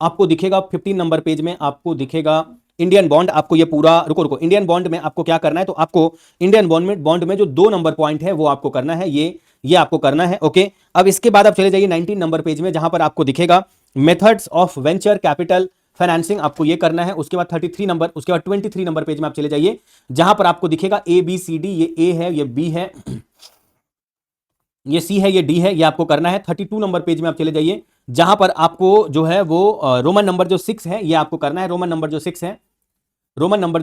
आपको दिखेगा 15 नंबर पेज में आपको दिखेगा इंडियन बॉन्ड। आपको ये पूरा रुको इंडियन बॉन्ड में आपको क्या करना है, तो आपको इंडियन बॉन्ड में जो 2 नंबर पॉइंट है वो आपको करना है, ये आपको करना है। ओके, अब इसके बाद आप चले जाइए 19 नंबर पेज में, जहां पर आपको दिखेगा methods of venture capital financing, आपको ये करना है। उसके बाद 23 नंबर पेज में आप चले जाइए, जहां पर आपको दिखेगा ABCD, ये A है, ये B है, ये C है, ये D है, ये आपको करना है। 32 नंबर पेज में आप चले जाइए, जहां पर आपको जो है वो रोमन नंबर जो 6 है ये आपको करना है। रोमन नंबर जो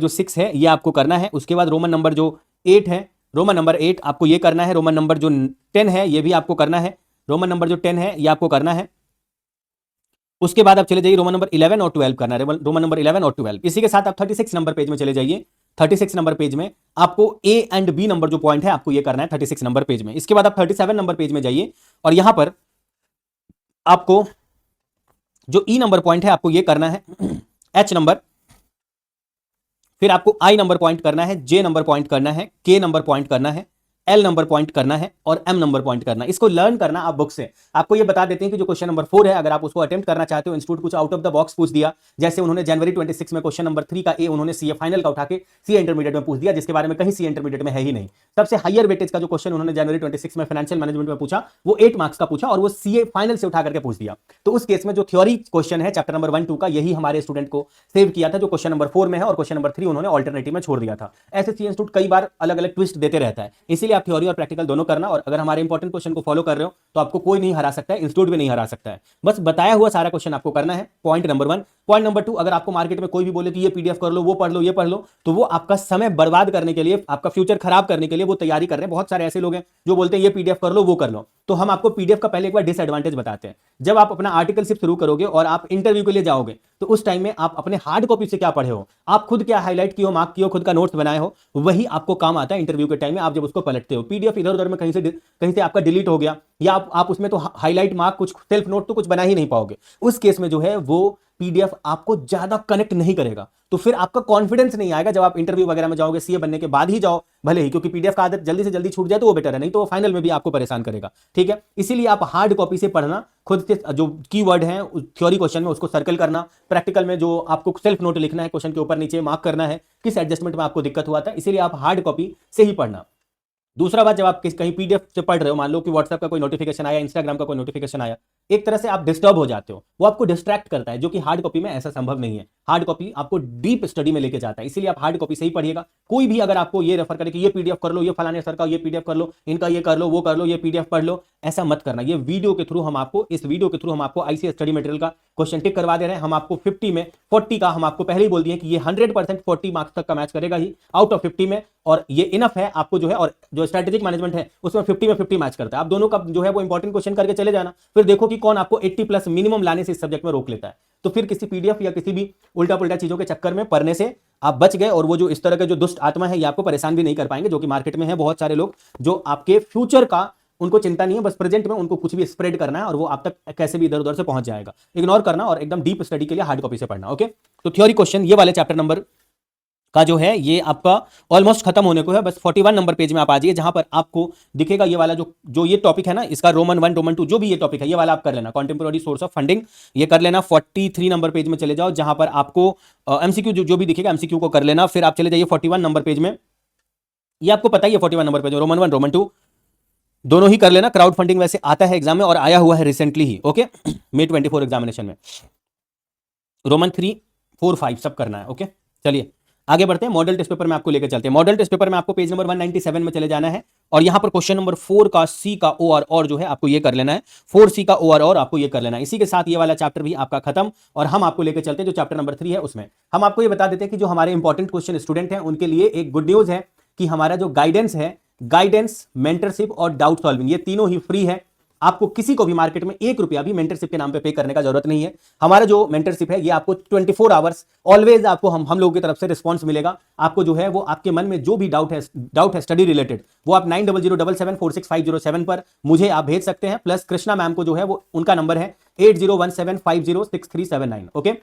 6 है ये आपको करना है। उसके बाद रोमन नंबर जो 8 है, रोमन नंबर 8 आपको ये करना है। रोमन नंबर जो 10 है ये भी आपको करना है। रोमन नंबर जो 10 है ये आपको करना है। उसके बाद आप चले जाइए रोमन नंबर 11 और 12 करना है, रोमन नंबर 11 और 12। इसी के साथ आप 36 नंबर पेज में चले जाइए। 36 नंबर पेज में आपको A एंड B नंबर जो पॉइंट है आपको ये करना है 36 नंबर पेज में। इसके बाद आप 37 नंबर पेज में जाइए और यहां पर आपको जो E नंबर पॉइंट है आपको ये करना है H नंबर, फिर आपको I नंबर पॉइंट करना है, J नंबर पॉइंट करना है, K नंबर पॉइंट करना है, L नंबर पॉइंट करना है और M नंबर पॉइंट करना है। इसको लर्न करना आप बुक से। आपको ये बता देते हैं कि जो क्वेश्चन नंबर 4 है अगर आप उसको अटेम्प्ट करना चाहते हो, इंस्टीट्यूट कुछ आउट ऑफ द बॉक्स पूछ दिया, जैसे उन्होंने जनवरी 26 में क्वेश्चन नंबर 3 का A उन्होंने CA फाइनल का उठा के CA इंटरमीडिएट में पूछ दिया, जिसके बारे में कहीं CA इंटरमीडिएट में है ही नहीं। सबसे हाईयर वेटेज का जो क्वेश्चन उन्होंने जनवरी 26 में फाइनेंशियल मैनेजमेंट में पूछा वो 8 मार्क्स का पूछा और वो CA फाइनल से उठा करके पूछ दिया। तो उस केस में जो थ्योरी क्वेश्चन है चैप्टर नंबर 1, 2 का, यही हमारे स्टूडेंट को सेव किया था, जो क्वेश्चन नंबर 4 में है, और क्वेश्चन नंबर 3 उन्होंने ऑल्टरनेटिव में छोड़ दिया था। ऐसे CA इंस्टीट्यूट कई बार अलग अलग ट्विस्ट देते रहता है, इसीलिए आप थ्योरी और प्रैक्टिकल दोनों करना। और अगर हमारे इंपॉर्टेंट क्वेश्चन को फॉलो कर रहे हो तो आपको कोई नहीं हरा सकता है, इंस्टीट्यूट भी नहीं हरा सकता है। बस बताया हुआ सारा क्वेश्चन आपको करना है, पॉइंट नंबर 1। पॉइंट नंबर 2, अगर आपको मार्केट में कोई भी बोले कि ये PDF कर लो, वो पढ़ लो, ये पढ़ लो, तो वो आपका समय बर्बाद करने के लिए, आपका फ्यूचर खराब करने के लिए वो तैयारी कर रहे हैं। बहुत सारे ऐसे लोग हैं जो बोलते हैं ये PDF कर लो, वो कर लो। तो हम आपको PDF का पहले एक बार डिसएडवांटेज बताते हैं। जब आप अपना आर्टिकलशिप शुरू करोगे और आप इंटरव्यू के लिए जाओगे तो उस टाइम में आप अपने हार्ड कॉपी से क्या पढ़े हो, आप खुद क्या हाईलाइट किए हो, मार्क किए हो, खुद का नोट्स बनाए हो, वही आपको काम आता है इंटरव्यू के टाइम में। आप जब उसको पलटते हो, PDF इधर उधर में कहीं से आपका डिलीट हो गया, या आप उसमें तो हाईलाइट मार्क, कुछ सेल्फ नोट तो कुछ बना ही नहीं पाओगे। उस केस में जो है वो PDF आपको ज्यादा कनेक्ट नहीं करेगा, तो फिर आपका कॉन्फिडेंस नहीं आएगा जब आप इंटरव्यू वगैरह में जाओगे। CA बनने के बाद ही जाओ भले ही, क्योंकि PDF का आदत जल्दी से जल्दी छूट जाए तो वो बेटर है, नहीं तो वो फाइनल में भी आपको परेशान करेगा। ठीक है, इसीलिए आप हार्ड कॉपी से पढ़ना, खुद से जो कीवर्ड है थ्योरी क्वेश्चन में उसको सर्कल करना, प्रैक्टिकल में जो आपको सेल्फ नोट लिखना है, क्वेश्चन के ऊपर नीचे मार्क करना है किस एडजस्टमेंट में आपको दिक्कत हुआ था, इसीलिए आप हार्ड कॉपी से ही पढ़ना। दूसरा बात, जब आप कहीं PDF से पढ़ रहे हो, मान लो कि WhatsApp का कोई नोटिफिकेशन आया, Instagram का कोई नोटिफिकेशन आया, एक तरह से आप डिस्टर्ब हो जाते हो, वो आपको डिस्ट्रैक्ट करता है, जो कि हार्ड कॉपी में ऐसा संभव नहीं है। हार्ड कॉपी आपको डीप स्टडी में लेके जाता है, इसीलिए आप हार्ड कॉपी से ही पढ़िएगा। कोई भी अगर आपको ये रेफर करे कि ये पीडीएफ कर लो, ये फलाने सर का ये पीडीएफ कर लो, इनका ये कर लो, वो कर लो, ये पीडीएफ पढ़ लो, ऐसा मत करना। ये वीडियो के थ्रू हम आपको, इस वीडियो के थ्रू हम आपको आईसीएस स्टडी मटेरियल का क्वेश्चन टिक करवा दे रहे हैं। हम आपको 50 में 40 का हम आपको पहले ही बोल दिए कि ये 100% 40 मार्क्स तक का मैच करेगा ही आउट ऑफ 50 में, और ये इनफ है आपको जो है। और जो स्ट्रेटेजिक मैनेजमेंट है उसमें 50 में 50 मैच करता है। आप दोनों का जो है वो इंपॉर्टेंट क्वेश्चन करके चले जाना, फिर देखो कि कौन आपको 80 प्लस मिनिमम लाने से इस सब्जेक्ट में रोक लेता है। तो फिर किसी पीडीएफ या किसी भी उल्टा पुल्टा चीजों के चक्कर में पढ़ने से आप बच गए, और वो जो इस तरह के जो दुष्ट आत्मा है ये आपको परेशान भी नहीं कर पाएंगे, जो कि मार्केट में है बहुत सारे लोग जो आपके फ्यूचर का उनको चिंता नहीं है, बस प्रेजेंट में उनको कुछ भी स्प्रेड करना है और वो आप तक कैसे भी इधर उधर से पहुंच जाएगा। इग्नोर करना और एकदम डीप स्टडी के लिए हार्ड कॉपी से पढ़ना। ओके, तो थ्योरी क्वेश्चन ये वाले चैप्टर नंबर का जो है ये आपका ऑलमोस्ट खत्म होने को है। बस 41 नंबर पेज में आप आ जाइए, जहां पर आपको दिखेगा ये वाला जो ये टॉपिक है ना, इसका रोमन 1 रोमन 2 जो भी ये टॉपिक है ये वाला आप कर लेना, कॉन्टेम्पोररी सोर्स ऑफ फंडिंग ये कर लेना। 43 नंबर पेज में चले जाओ, जहां पर आपको एमसीक्यू जो भी दिखेगा एमसीक्यू को कर लेना। फिर आप चले जाइए 41 नंबर पेज में, ये आपको पता ही है 41 नंबर पेज रोमन 1 रोमन 2 दोनों ही कर लेना। क्राउड फंडिंग वैसे आता है एग्जाम में और आया हुआ है रिसेंटली ही, ओके May 24 एग्जामिनेशन में। रोमन 3 4 5 सब करना है। ओके, चलिए आगे बढ़ते हैं। मॉडल टेस्ट पेपर में आपको लेकर चलते हैं। मॉडल टेस्ट पेपर में आपको पेज नंबर 197 में चले जाना है, और यहां पर क्वेश्चन नंबर 4 का सी का ओआर और जो है आपको ये कर लेना है। 4C का ओआर और आपको ये कर लेना है। इसी के साथ ये वाला चैप्टर भी आपका खत्म, और हम आपको लेकर चलते हैं जो चैप्टर नंबर 3 है उसमें। हम आपको ये बता देते हैं कि जो हमारे इंपॉर्टेंट क्वेश्चन स्टूडेंट हैं उनके लिए एक गुड न्यूज है कि हमारा जो गाइडेंस है, गाइडेंस, मेंटरशिप और डाउट सॉल्विंग, ये तीनों ही फ्री है। आपको किसी को भी मार्केट में 1 रुपया भी मेंटरशिप के नाम पे करने का जरूरत नहीं है। हमारा जो मेंटरशिप है ये आपको 24 आवर्स ऑलवेज आपको हम लोगों की तरफ से रिस्पांस मिलेगा। आपको जो है वो आपके मन में जो भी डाउट है स्टडी रिलेटेड, वो आप 9007746507 पर मुझे आप भेज सकते हैं। प्लस कृष्णा मैम को जो है वो उनका नंबर है 8017506379। ओके,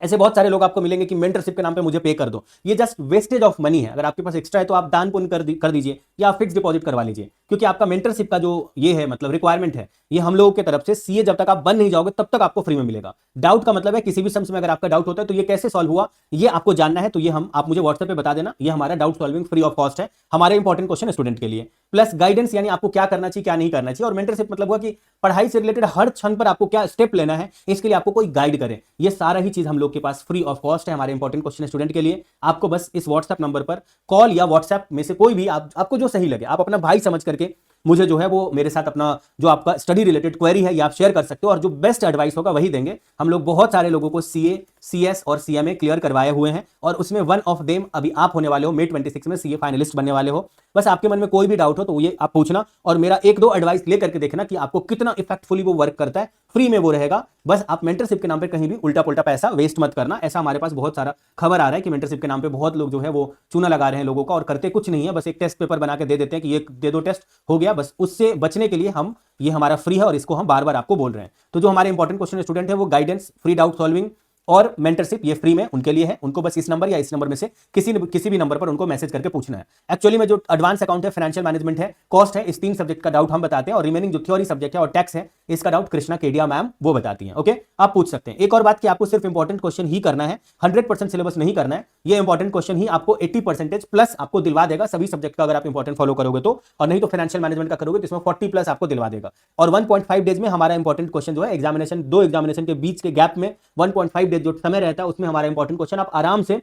ऐसे बहुत सारे लोग आपको मिलेंगे कि मेंटरशिप के नाम पे मुझे पे कर दो। ये जस्ट वेस्टेज ऑफ मनी है। अगर आपके पास एक्स्ट्रा है तो आप दान पुण्य कर दीजिए या आप फिक्स डिपॉजिट करवा लीजिए, क्योंकि आपका मेंटरशिप का जो ये है मतलब रिक्वायरमेंट है, ये हम लोगों की तरफ से सीए जब तक आप बन नहीं जाओगे तब तक आपको फ्री में मिलेगा। डाउट का मतलब है किसी भी सम्स में अगर आपका डाउट होता है तो ये कैसे सॉल्व हुआ ये आपको जानना है, तो ये आप मुझे व्हाट्सएप पे बता देना। ये हमारा doubt solving free of cost है हमारे इंपॉर्टेंट क्वेश्चन स्टूडेंट के लिए। प्लस गाइडेंस यानी आपको क्या करना चाहिए क्या नहीं करना चाहिए, और मेंटरशिप मतलब हुआ कि पढ़ाई से रिलेटेड हर क्षण पर आपको क्या स्टेप लेना है, इसके लिए आपको कोई गाइड करे। ये सारा ही चीज हम लोग के पास फ्री ऑफ कॉस्ट है हमारे इंपॉर्टेंट क्वेश्चन स्टूडेंट के लिए। आपको बस इस व्हाट्सएप नंबर पर कॉल या व्हाट्सएप में से कोई भी आपको जो सही लगे, आप अपना भाई समझ करके मुझे जो है वो मेरे साथ अपना जो आपका स्टडी रिलेटेड क्वेरी है ये आप शेयर कर सकते हो, और जो बेस्ट एडवाइस होगा वही देंगे। हम लोग बहुत सारे लोगों को सीए, सीएस और सीएमए क्लियर करवाए हुए हैं, और उसमें वन ऑफ देम अभी आप होने वाले हो। May 26 में सीए फाइनलिस्ट बनने वाले हो। बस आपके मन में कोई भी डाउट हो तो ये आप पूछना, और मेरा 1-2 एडवाइस लेकर के देखना कि आपको कितना इफेक्टफुली वो वर्क करता है। फ्री में वो रहेगा। बस आप मेंटरशिप के नाम पे कहीं भी उल्टा पुल्टा पैसा वेस्ट मत करना। ऐसा हमारे पास बहुत सारा खबर आ रहा है कि मेंटरशिप के नाम पे बहुत लोग जो है वो चूना लगा रहे हैं लोगों का, और करते कुछ नहीं है, बस एक टेस्ट पेपर बना के दे देते हैं कि ये दे दो टेस्ट हो गया। बस उससे बचने के लिए ये हमारा फ्री है, और इसको हम बार बार आपको बोल रहे हैं। तो जो हमारे इंपॉर्टेंट क्वेश्चन स्टूडेंट है वो गाइडेंस, फ्री डाउट सॉल्विंग और मेंटरशिप ये फ्री में उनके लिए है। उनको बस इस नंबर या इस नंबर में से किसी भी नंबर पर उनको मैसेज करके पूछना है। एक्चुअली में जो एडवांस अकाउंट है, फाइनेंशियल मैनेजमेंट है, कॉस्ट है, इस 3 सब्जेक्ट का डाउट हम बताते हैं, और रिमेनिंग जो थ्योरी सब्जेक्ट है और टैक्स है इसका डाउट कृष्णा केडिया मैम वो बताती हैं। ओके, आप पूछ सकते हैं। एक और बात कि आपको सिर्फ इंपॉर्टेंट क्वेश्चन ही करना है, 100% सिलेबस नहीं करना है। ये इंपॉर्टेंट क्वेश्चन ही आपको 80% प्लस आपको दिलवा देगा सभी सब्जेक्ट का, अगर आप इंपॉर्टेंट फॉलो करोगे तो, और नहीं तो फाइनेंशियल मैनेजमेंट का करोगे तो इसमें 40 प्लस आपको दिलवा देगा। और 1.5 डेज में हमारा इंपॉर्टेंट क्वेश्चन जो है एग्जामिनेशन, 2 एग्जामिनेशन के बीच के गैप में 1.5 डेज जो समय रहता है उसमें हमारा इंपॉर्टेंट क्वेश्चन आप आराम से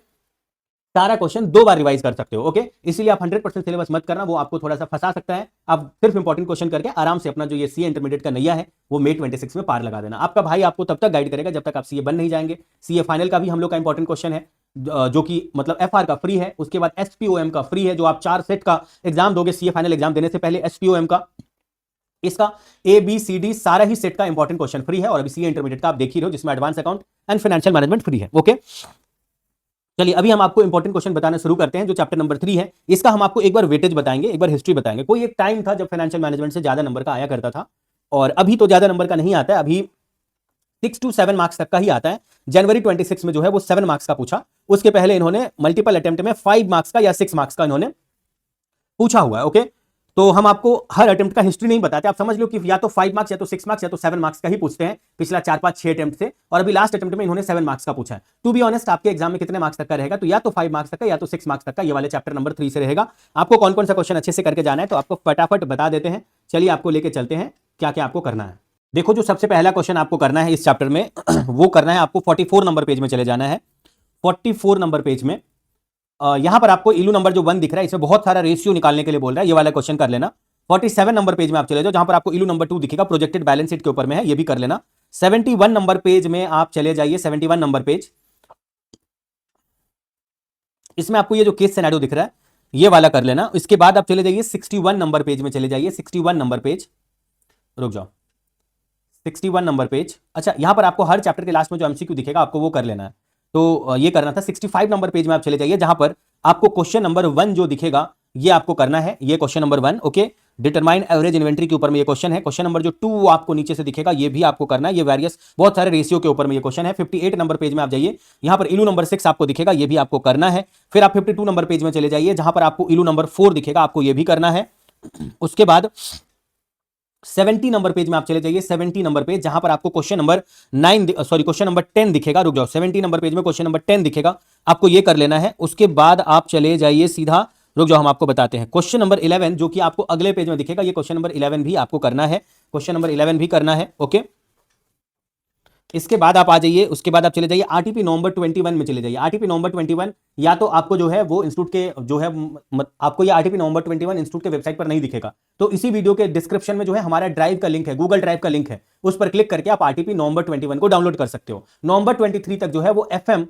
सारा क्वेश्चन 2 बार रिवाइज कर सकते हो। ओके, इसलिए आप 100% सिलेबस मत करना, वो आपको थोड़ा सा फंसा सकता है। आप सिर्फ इंपॉर्टेंट क्वेश्चन करके आराम से अपना जो ये सीए इंटरमीडिएट का नैया है वो May 26 में पार लगा देना। आपका भाई आपको तब तक गाइड करेगा जब तक आप सीए बन नहीं जाएंगे। सीए फाइनल का भी हम लोग का इंपॉर्टेंट क्वेश्चन है जो कि मतलब एफआर का फ्री है, उसके बाद एसपीओएम का फ्री है, जो आप 4 सेट का एग्जाम दोगे सीए फाइनल एग्जाम देने से पहले। एसपीओएम का इसका ABCD सारा ही सेट का इंपॉर्टेंट क्वेश्चन फ्री है, और अभी सीए इंटरमीडिएट का आप देख ही रहे हो जिसमें advance account and financial management free है। ओके, चलिए अभी हम आपको इंपॉर्टेंट क्वेश्चन बताना शुरू करते हैं। जो चैप्टर नंबर 3 है इसका हम आपको एक बार वेटेज बताएंगे, एक बार हिस्ट्री बताएंगे। कोई एक टाइम था जब फाइनेंशियल मैनेजमेंट से ज्यादा नंबर का आया करता था, और अभी तो ज्यादा नंबर का नहीं आता है, अभी 6 to 7 मार्क्स तक का ही आता है। जनवरी 26 में जो है वो 7 मार्क्स का पूछा, उसके पहले इन्होंने मल्टीपल अटेम्प्ट में 5 मार्क्स का या 6 मार्क्स का इन्होंने पूछा हुआ है। ओके, तो हम आपको हर अटेम्प्ट का हिस्ट्री नहीं बताते, आप समझ लो कि या तो 5 मार्क्स या तो 6 मार्क्स या तो 7 मार्क्स का ही पूछते हैं पिछला 4-5-6 अटेम्प्ट से, और अभी लास्ट अटेम्प्ट में इन्होंने 7 मार्क्स का पूछा है। टू बी ऑनेस्ट आपके एग्जाम में कितने मार्क्स तक का रहेगा, तो या तो 5 मार्क्स तक का या तो 6 मार्क्स तक का, ये वाले चैप्टर नंबर 3 से रहेगा। आपको कौन कौन सा क्वेश्चन अच्छे से करके जाना है तो आपको फटाफट बता देते हैं। चलिए आपको लेके चलते हैं क्या क्या आपको करना है। देखो जो सबसे पहला क्वेश्चन आपको करना है इस चैप्टर में वो करना है आपको 44 नंबर पेज में चले जाना है। 44 नंबर पेज में यहां पर आपको इलू नंबर जो 1 दिख रहा है, इसमें बहुत सारा रेशियो निकालने के लिए बोल रहा है, ये वाला क्वेश्चन कर लेना। 47 नंबर पेज में आप चले जाओ, जहां पर आपको इलू नंबर 2 दिखेगा, प्रोजेक्टेड बैलेंस शीट के ऊपर में है, ये भी कर लेना। 71 नंबर पेज में आप चले जाइए, 71 नंबर पेज, इसमें आपको ये जो केस सिनेरियो दिख रहा है ये वाला कर लेना। इसके बाद आप चले जाइए 61 नंबर पेज में चले जाइए, 61 नंबर पेज, रुक जाओ, 61 नंबर पेज। अच्छा, यहां पर आपको हर चैप्टर के लास्ट में जो एमसीक्यू दिखेगा आपको वो कर लेना है, तो ये करना था। 65 नंबर पेज में आप चले जाइए, जहां पर आपको क्वेश्चन नंबर 1 जो दिखेगा ये आपको करना है, ये question number 1, okay. Determine average inventory के ऊपर में ये क्वेश्चन है। क्वेश्चन नंबर जो 2 वो आपको नीचे से दिखेगा, ये भी आपको करना है, ये वेरियस बहुत सारे रेशियो के ऊपर में ये क्वेश्चन है। 58 नंबर पेज में आप जाइए, यहां पर इलू नंबर 6 आपको दिखेगा, ये भी आपको करना है। फिर आप 52 नंबर पेज में चले जाइए, जहां पर आपको इलू नंबर 4 दिखेगा, आपको ये भी करना है। उसके बाद 70 नंबर पेज में आप चले जाइए, 70 नंबर पेज, जहां पर आपको क्वेश्चन नंबर 10 दिखेगा, रुक जाओ, 70 नंबर पेज में क्वेश्चन नंबर 10 दिखेगा, आपको ये कर लेना है। उसके बाद आप चले जाइए सीधा, रुक जाओ हम आपको बताते हैं, क्वेश्चन नंबर 11 जो कि आपको अगले पेज में दिखेगा, ये क्वेश्चन नंबर 11 भी आपको करना है, क्वेश्चन नंबर 11 भी करना है, ओके। इसके बाद आप आ जाइए, उसके बाद आप चले जाइए आरटीपी नवंबर 21 में चले जाइए। आरटीपी नवंबर 21 या तो आपको जो है वो इंस्टीट्यूट के जो है आपको ये आरटीपी नवंबर 21 इंस्टीट्यूट के वेबसाइट पर नहीं दिखेगा, तो इसी वीडियो के डिस्क्रिप्शन में जो है हमारा ड्राइव का लिंक है, गूगल ड्राइव का लिंक है, उस पर क्लिक करके आप आरटीपी नवंबर 21 को डाउनलोड कर सकते हो। नवंबर 23 तक जो है वो एफएम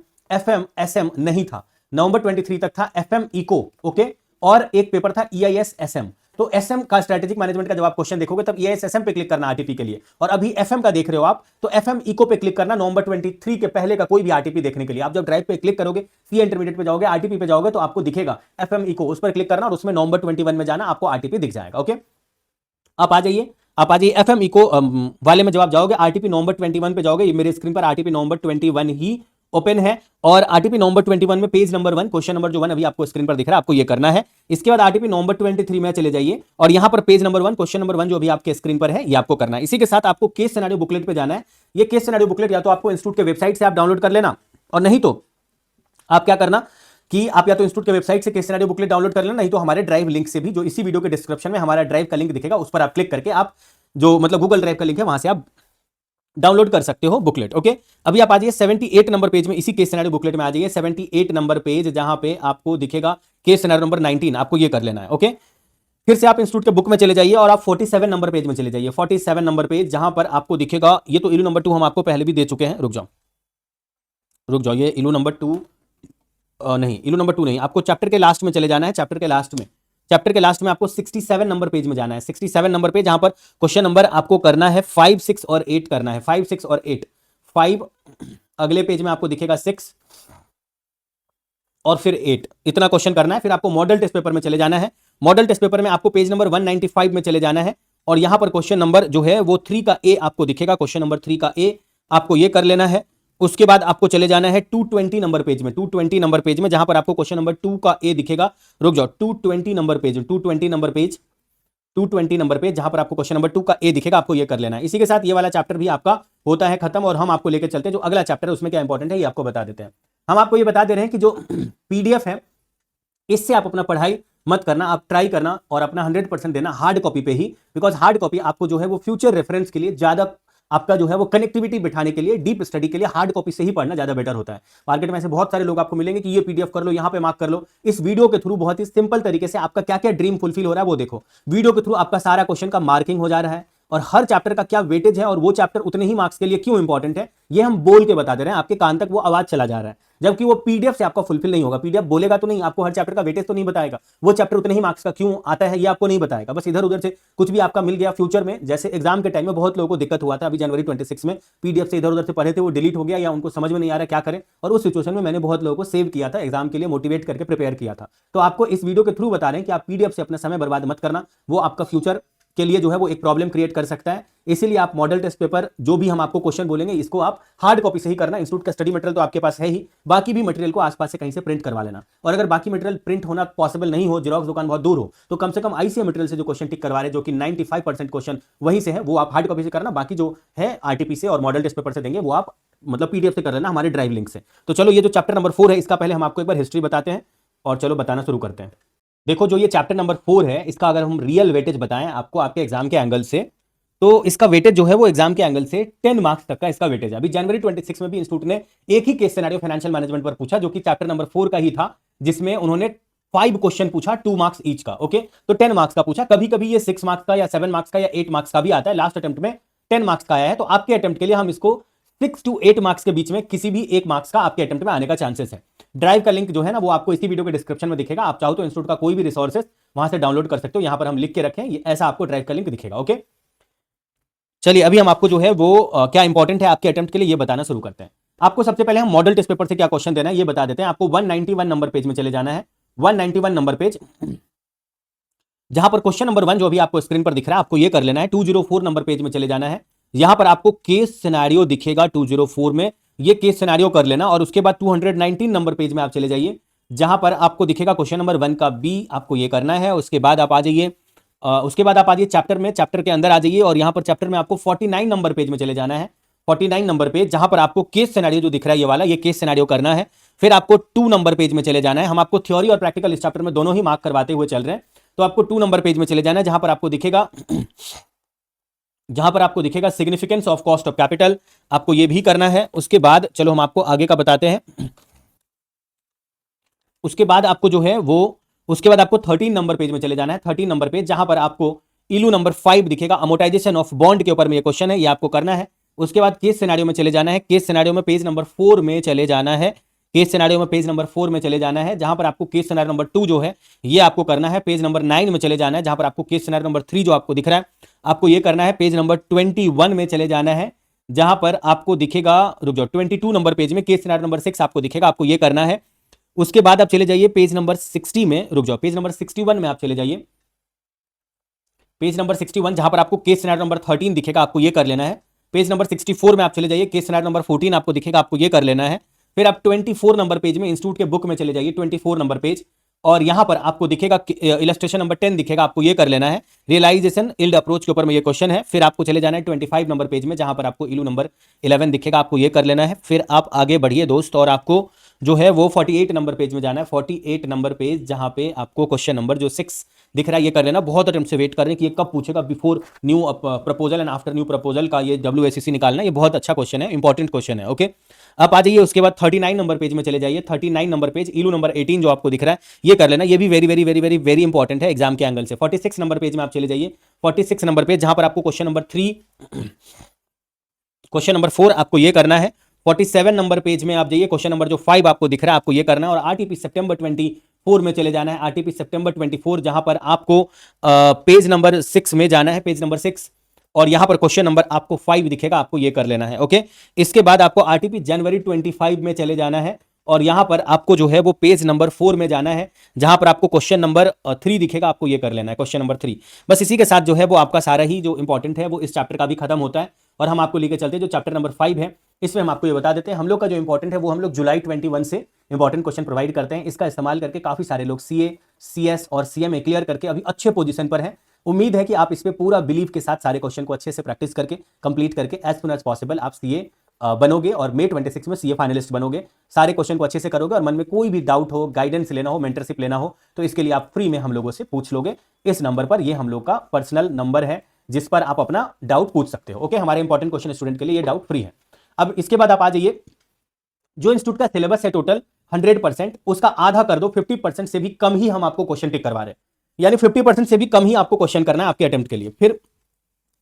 एसएम नहीं था, नवंबर 23 तक था एफएम इको, ओके, और एक पेपर था ईआईएस एसएम। तो एसएम का स्ट्रेटेजिक मैनेजमेंट का जब आप क्वेश्चन देखोगे तब ईआईएस एसएम पे क्लिक करना आरटीपी के लिए, और अभी एफएम का देख रहे हो आप तो एफएम इको पे क्लिक करना नवंबर 23 के पहले का कोई भी आरटीपी देखने के लिए। आप जब ड्राइव पे क्लिक करोगे, सी इंटरमीडिएट पे जाओगे, आरटीपी पे जाओगे तो आपको दिखेगा एफएम इको, उस पर क्लिक करना और उसमें नवंबर 21 में जाना, आपको आरटीपी दिख जाएगा, ओके। आप आ जाइए, आप आ जाइए एफएम इको वाले में जब आप जाओगे आरटीपी नवंबर 21 पे जाओगे, ये मेरे स्क्रीन पर आरटीपी नवंबर 21 ही ओपन है, और आरटीपी नवंबर 21 में पेज नंबर 1 क्वेश्चन नंबर जो 1 अभी आपको स्क्रीन पर दिख रहा है, आपको ये करना है। इसके बाद आरटीपी नवंबर 23 में चले जाइए, और यहां पर पेज नंबर 1 क्वेश्चन नंबर 1 जो अभी आपके स्क्रीन पर है ये आपको करना है। इसी के साथ आपको केस सिनेरियो बुकलेट पे जाना है। ये केस सिनेरियो बुकलेट या तो आपको इंस्टीट्यूट के वेबसाइट से आप डाउनलोड कर लेना, और नहीं तो आप क्या करना कि आप या तो इंस्टीट्यूट के वेबसाइट से केस सिनेरियो बुकलेट डाउनलोड कर लेना, नहीं तो हमारे ड्राइव लिंक से भी, जो इसी वीडियो के डिस्क्रिप्शन में हमारा ड्राइव का लिंक दिखेगा, उस पर आप क्लिक करके आप जो मतलब गूगल ड्राइव का लिंक है वहां से आप डाउनलोड कर सकते हो बुकलेट, ओके। अभी आप आ जाइए 78 नंबर पेज में, इसी केस सिनेरियो बुकलेट में आ जाइए, 78 नंबर पेज, जहां पे आपको दिखेगा केस सिनेरियो नंबर 19, आपको ये कर लेना है, ओके। फिर से आप इंस्टीट्यूट के बुक में चले जाइए और आप 47 नंबर पेज में चले जाइए, 47 नंबर पेज, जहां पर आपको दिखेगा, ये तो इलू नंबर 2 हम आपको पहले भी दे चुके हैं, रुक जाओ, ये इलू नंबर 2 नहीं, इलू नंबर 2 नहीं, आपको चैप्टर के लास्ट में चले जाना है, चैप्टर के लास्ट में आपको 67 नंबर पेज में जाना है, 67 नंबर पेज, जहां पर क्वेश्चन नंबर आपको करना है 5, 6 और 8 करना है, 5, 6 और 8। 5 अगले पेज में आपको दिखेगा, 6 और फिर 8, इतना क्वेश्चन करना है। फिर आपको मॉडल टेस्ट पेपर में चले जाना है, मॉडल टेस्ट पेपर में आपको पेज नंबर 195 में चले जाना है, और यहां पर क्वेश्चन नंबर जो है वो 3 का ए आपको दिखेगा, क्वेश्चन नंबर 3 का ए आपको ये कर लेना है। उसके बाद आपको चले जाना है 220 नंबर पेज में, 220 नंबर पेज में, जहां पर आपको क्वेश्चन नंबर 2 का ए दिखेगा, रुक जाओ, 220 number page, 220 number page, 220 number page, जहां पर आपको क्वेश्चन नंबर 2 का ए दिखेगा, आपको ये कर लेना है। इसी के साथ ये वाला चैप्टर भी आपका होता है खत्म, और हम आपको लेकर चलते हैं जो अगला चैप्टर है उसमें क्या इंपॉर्टेंट है ये आपको बता देते हैं। हम आपको ये बता दे रहे हैं कि जो पीडीएफ है इससे आप अपना पढ़ाई मत करना, आप ट्राई करना और अपना 100% देना हार्ड कॉपी पे ही, बिकॉज हार्ड कॉपी आपको जो है वो फ्यूचर रेफरेंस के लिए ज्यादा, आपका जो है वो कनेक्टिविटी बिठाने के लिए, डीप स्टडी के लिए हार्ड कॉपी से ही पढ़ना ज्यादा बेटर होता है। मार्केट में ऐसे बहुत सारे लोग आपको मिलेंगे कि ये पीडीएफ कर लो, यहां पे मार्क कर लो। इस वीडियो के थ्रू बहुत ही सिंपल तरीके से आपका क्या क्या ड्रीम फुलफिल हो रहा है वो देखो। वीडियो के थ्रू आपका सारा क्वेश्चन का मार्किंग हो जा रहा है, और हर चैप्टर का क्या वेटेज है और वो चैप्टर उतने ही मार्क्स के लिए क्यों इंपॉर्टेंट है, ये हम बोल के बता दे रहे हैं, आपके कान तक वो आवाज चला जा रहा है। जबकि वो पीडीएफ से आपका फुलफिल नहीं होगा, पीडीएफ बोलेगा तो नहीं, आपको हर चैप्टर का वेटेज तो नहीं बताएगा, वो चैप्टर उतने ही मार्क्स का क्यों आता है ये आपको नहीं बताएगा, बस इधर उधर से कुछ भी आपका मिल गया फ्यूचर में। जैसे एग्जाम के टाइम में बहुत लोगों को दिक्कत हुआ था, अभी जनवरी 26 में पीडीएफ से इधर उधर से पढ़े थे, वो डिलीट हो गया या उनको समझ में नहीं आ रहा क्या करें, और उस सिचुएशन में मैंने बहुत लोगों को सेव किया था, एग्जाम के लिए मोटिवेट करके प्रिपेयर किया था। तो आपको इस वीडियो के थ्रू बता रहे हैं कि आप पीडीएफ से अपना समय बर्बाद मत करना, वो आपका फ्यूचर के लिए जो है वो एक प्रॉब्लम क्रिएट कर सकता है। इसीलिए आप मॉडल टेस्ट पेपर जो भी हम आपको क्वेश्चन बोलेंगे इसको आप हार्ड कॉपी से ही करना। इंस्टीट्यूट का स्टडी मटेरियल तो आपके पास है ही, बाकी भी मटेरियल को आसपास से कहीं से प्रिंट करवा लेना, और अगर बाकी मटेरियल प्रिंट होना पॉसिबल नहीं हो, जेरॉक्स दुकान बहुत दूर हो, तो कम से कम आईसीएम मटेरियल से जो क्वेश्चन टिक करवा रहे जो कि 95% क्वेश्चन वहीं से है, वो आप हार्ड कॉपी से करना। बाकी जो है आरटीपी से और मॉडल टेस्ट पेपर से देंगे वो आप मतलब पीडीएफ से कर लेना हमारे ड्राइव लिंक से। तो चलो ये जो चैप्टर नंबर 4 है इसका पहले हम आपको एक बार हिस्ट्री बताते हैं, और चलो बताना शुरू करते हैं। देखो जो ये चैप्टर नंबर 4 है इसका अगर हम रियल वेटेज बताएं आपको आपके एग्जाम के एंगल से, तो इसका वेटेज जो है वो एग्जाम के एंगल से 10 मार्क्स तक का इसका वेटेज है। अभी जनवरी 26 में भी इंस्टीट्यूट ने एक ही केस सिनेरियो फाइनेंशियल मैनेजमेंट पर पूछा, जो कि चैप्टर नंबर 4 का ही था, जिसमें उन्होंने 5 क्वेश्चन पूछा, 2 मार्क्स ईच का। ओके, तो 10 मार्क्स का पूछा। कभी कभी ये 6 मार्क्स का या 7 मार्क्स का या 8 मार्क्स का भी आता है। लास्ट अटेम्प्ट में 10 मार्क्स का आया है, तो आपके अटेम्प्ट के लिए हम इसको 6 to 8 मार्क्स के बीच में किसी भी एक मार्क्स का आपके अटेम्प्ट में आने का चांसेस है। ड्राइव का लिंक जो है ना वो आपको इसी वीडियो के डिस्क्रिप्शन में दिखेगा। आप चाहो तो इंस्टीट्यूट का कोई भी रिसोर्सेस वहां से डाउनलोड कर सकते हो। यहां पर हम लिख के रखें, ये ऐसा आपको ड्राइव का लिंक दिखेगा। ओके, चलिए अभी हम आपको जो है वो क्या इंपॉर्टेंट है आपके अटेम्प्ट के लिए ये बताना शुरू करते हैं। आपको सबसे पहले हम मॉडल टेस्ट पेपर से क्या क्वेश्चन देना है ये बता देते हैं। आपको 191 नंबर पेज में चले जाना है। 191 नंबर पेज, जहां पर क्वेश्चन नंबर 1 जो अभी आपको स्क्रीन पर दिख रहा है, आपको ये कर लेना है। 204 नंबर पेज में चले जाना है। यहां पर आपको केस सिनेरियो दिखेगा 204 में, ये केस सिनेरियो कर लेना। और उसके बाद 219 नंबर पेज में आप चले जाइए, जहां पर आपको दिखेगा क्वेश्चन नंबर 1 का बी, आपको ये करना है। उसके बाद आप आ जाइए चैप्टर में, चैप्टर के अंदर आ जाइए और यहां पर चैप्टर में आपको 49 नंबर पेज में चले जाना है। 49 नंबर पेज, जहां पर आपको केस सिनेरियो जो दिख रहा है ये वाला, ये केस सिनेरियो करना है। फिर आपको 2 नंबर पेज में चले जाना है। हम आपको थ्योरी और प्रैक्टिकल इस चैप्टर में दोनों ही मार्क करवाते हुए चल रहे हैं, तो आपको 2 नंबर पेज में चले जाना है, जहां पर आपको दिखेगा significance of cost of capital, आपको ये भी करना है। उसके बाद चलो हम आपको आगे का बताते हैं। उसके बाद आपको जो है वो उसके बाद आपको 13 नंबर पेज में चले जाना है। 13 नंबर पेज, जहां पर आपको इलू नंबर 5 दिखेगा, अमोर्टाइजेशन ऑफ बॉन्ड के ऊपर में ये क्वेश्चन है, ये आपको करना है। उसके बाद केस सिनेरियो में चले जाना है। केस सिनेरियो में पेज नंबर 4 में चले जाना है। केस सिनेरियो में पेज नंबर 4 में चले जाना है, जहां पर आपको केस सिनेरियो नंबर 2 जो है ये आपको करना है। पेज नंबर 9 में चले जाना है, जहां पर आपको केस सिनेरियो नंबर 3 जो आपको दिख रहा है आपको ये करना है। पेज नंबर 21 में चले जाना है, जहां पर आपको दिखेगा, रुक जाओ, 22 नंबर पेज में केस सिनेरियो नंबर 6 आपको दिखेगा, आपको ये करना है। उसके बाद आप चले जाइए पेज नंबर 60 में, रुक जाओ, पेज नंबर 61 में आप चले जाइए। पेज नंबर 61, जहां पर आपको केस सिनेरियो नंबर 13 दिखेगा, आपको ये कर लेना है। पेज नंबर 64 में आप चले जाइए, केस सिनेरियो नंबर 14 आपको दिखेगा, आपको ये कर लेना है। फिर आप 24 नंबर पेज में इंस्टीट्यूट के बुक में चले जाइए, 24 नंबर पेज, और यहां पर आपको दिखेगा इलस्ट्रेशन नंबर 10 दिखेगा, आपको ये कर लेना है। रियलाइजेशन इल्ड अप्रोच के ऊपर में ये क्वेश्चन है। फिर आपको चले जाना है 25 नंबर पेज में, जहां पर आपको इलू नंबर 11 दिखेगा, आपको ये कर लेना है। फिर आप आगे बढ़िए दोस्त, और आपको जो है वो 48 नंबर पेज में जाना है। 48 नंबर पेज, जहां पे आपको क्वेश्चन नंबर जो 6 दिख रहा है ये कर लेना। बहुत अटेम्प्ट से वेट कर रहे हैं कि ये कब पूछेगा, before new proposal and after new proposal का ये WSCC निकालना, ये बहुत अच्छा क्वेश्चन है, इंपॉर्टेंट क्वेश्चन है। ओके, आप आ जाइए। उसके बाद 39 नंबर पेज में चले जाइए। 39 नंबर पेज, इलू नंबर 18 जो आपको दिख रहा है ये कर लेना, ये भी very very very very very important है एग्जाम के एंगल से। 46 नंबर पेज में आप चले जाइए। 46 नंबर पेज, जहां पर आपको क्वेश्चन नंबर 3, क्वेश्चन नंबर 4 आपको ये करना है। 47 नंबर पेज में आप जाइए, क्वेश्चन नंबर जो 5 आपको दिख रहा है आपको ये करना है। और आरटीपी सितंबर 24 में चले जाना है। आरटीपी सितंबर 24, जहां पर आपको पेज नंबर 6 में जाना है, पेज नंबर 6, और यहां पर क्वेश्चन नंबर आपको 5 दिखेगा, आपको ये कर लेना है। ओके, इसके बाद आपको आरटीपी जनवरी 25 में चले जाना है, और यहां पर आपको जो है वो पेज नंबर 4 में जाना है, जहां पर आपको क्वेश्चन नंबर 3 दिखेगा, आपको ये कर लेना है, क्वेश्चन नंबर 3। बस इसी के साथ जो है वो आपका सारा ही जो इंपॉर्टेंट है वो इस चैप्टर का भी खत्म होता है, और हम आपको लेके चलते हैं जो चैप्टर नंबर 5 है। इसमें हम आपको ये बता देते हैं, हम लोग का जो इंपॉर्टेंट है वो हम लोग जुलाई 21 से इंपॉर्टेंट क्वेश्चन प्रोवाइड करते हैं। इसका इस्तेमाल करके काफी सारे लोग CA, CS और CMA क्लियर करके अभी अच्छे पोजीशन पर हैं। उम्मीद है कि आप इस पे पूरा बिलीव के साथ सारे क्वेश्चन को अच्छे से प्रैक्टिस करके कंप्लीट करके एज सुन एज पॉसिबल आप CA बनोगे, और May 26 में CA फाइनलिस्ट बनोगे। सारे क्वेश्चन को अच्छे से करोगे, और मन में कोई भी डाउट हो, गाइडेंस लेना हो, मेंटरशिप लेना हो, तो इसके लिए आप फ्री में हम लोगों से पूछ लोगे इस नंबर पर। ये हम लोग का पर्सनल नंबर है जिस पर आप अपना डाउट पूछ सकते हो। ओके, हमारे इंपॉर्टेंट क्वेश्चन स्टूडेंट के लिए ये डाउट फ्री है। अब इसके बाद आप आ जाइए, जो इंस्टीट्यूट का सिलेबस है टोटल 100%, उसका आधा कर दो, 50% से भी कम ही हम आपको क्वेश्चन टिक करवा रहे हैं। यानी 50% से भी कम ही आपको क्वेश्चन करना है आपके अटेम्प्ट के लिए। फिर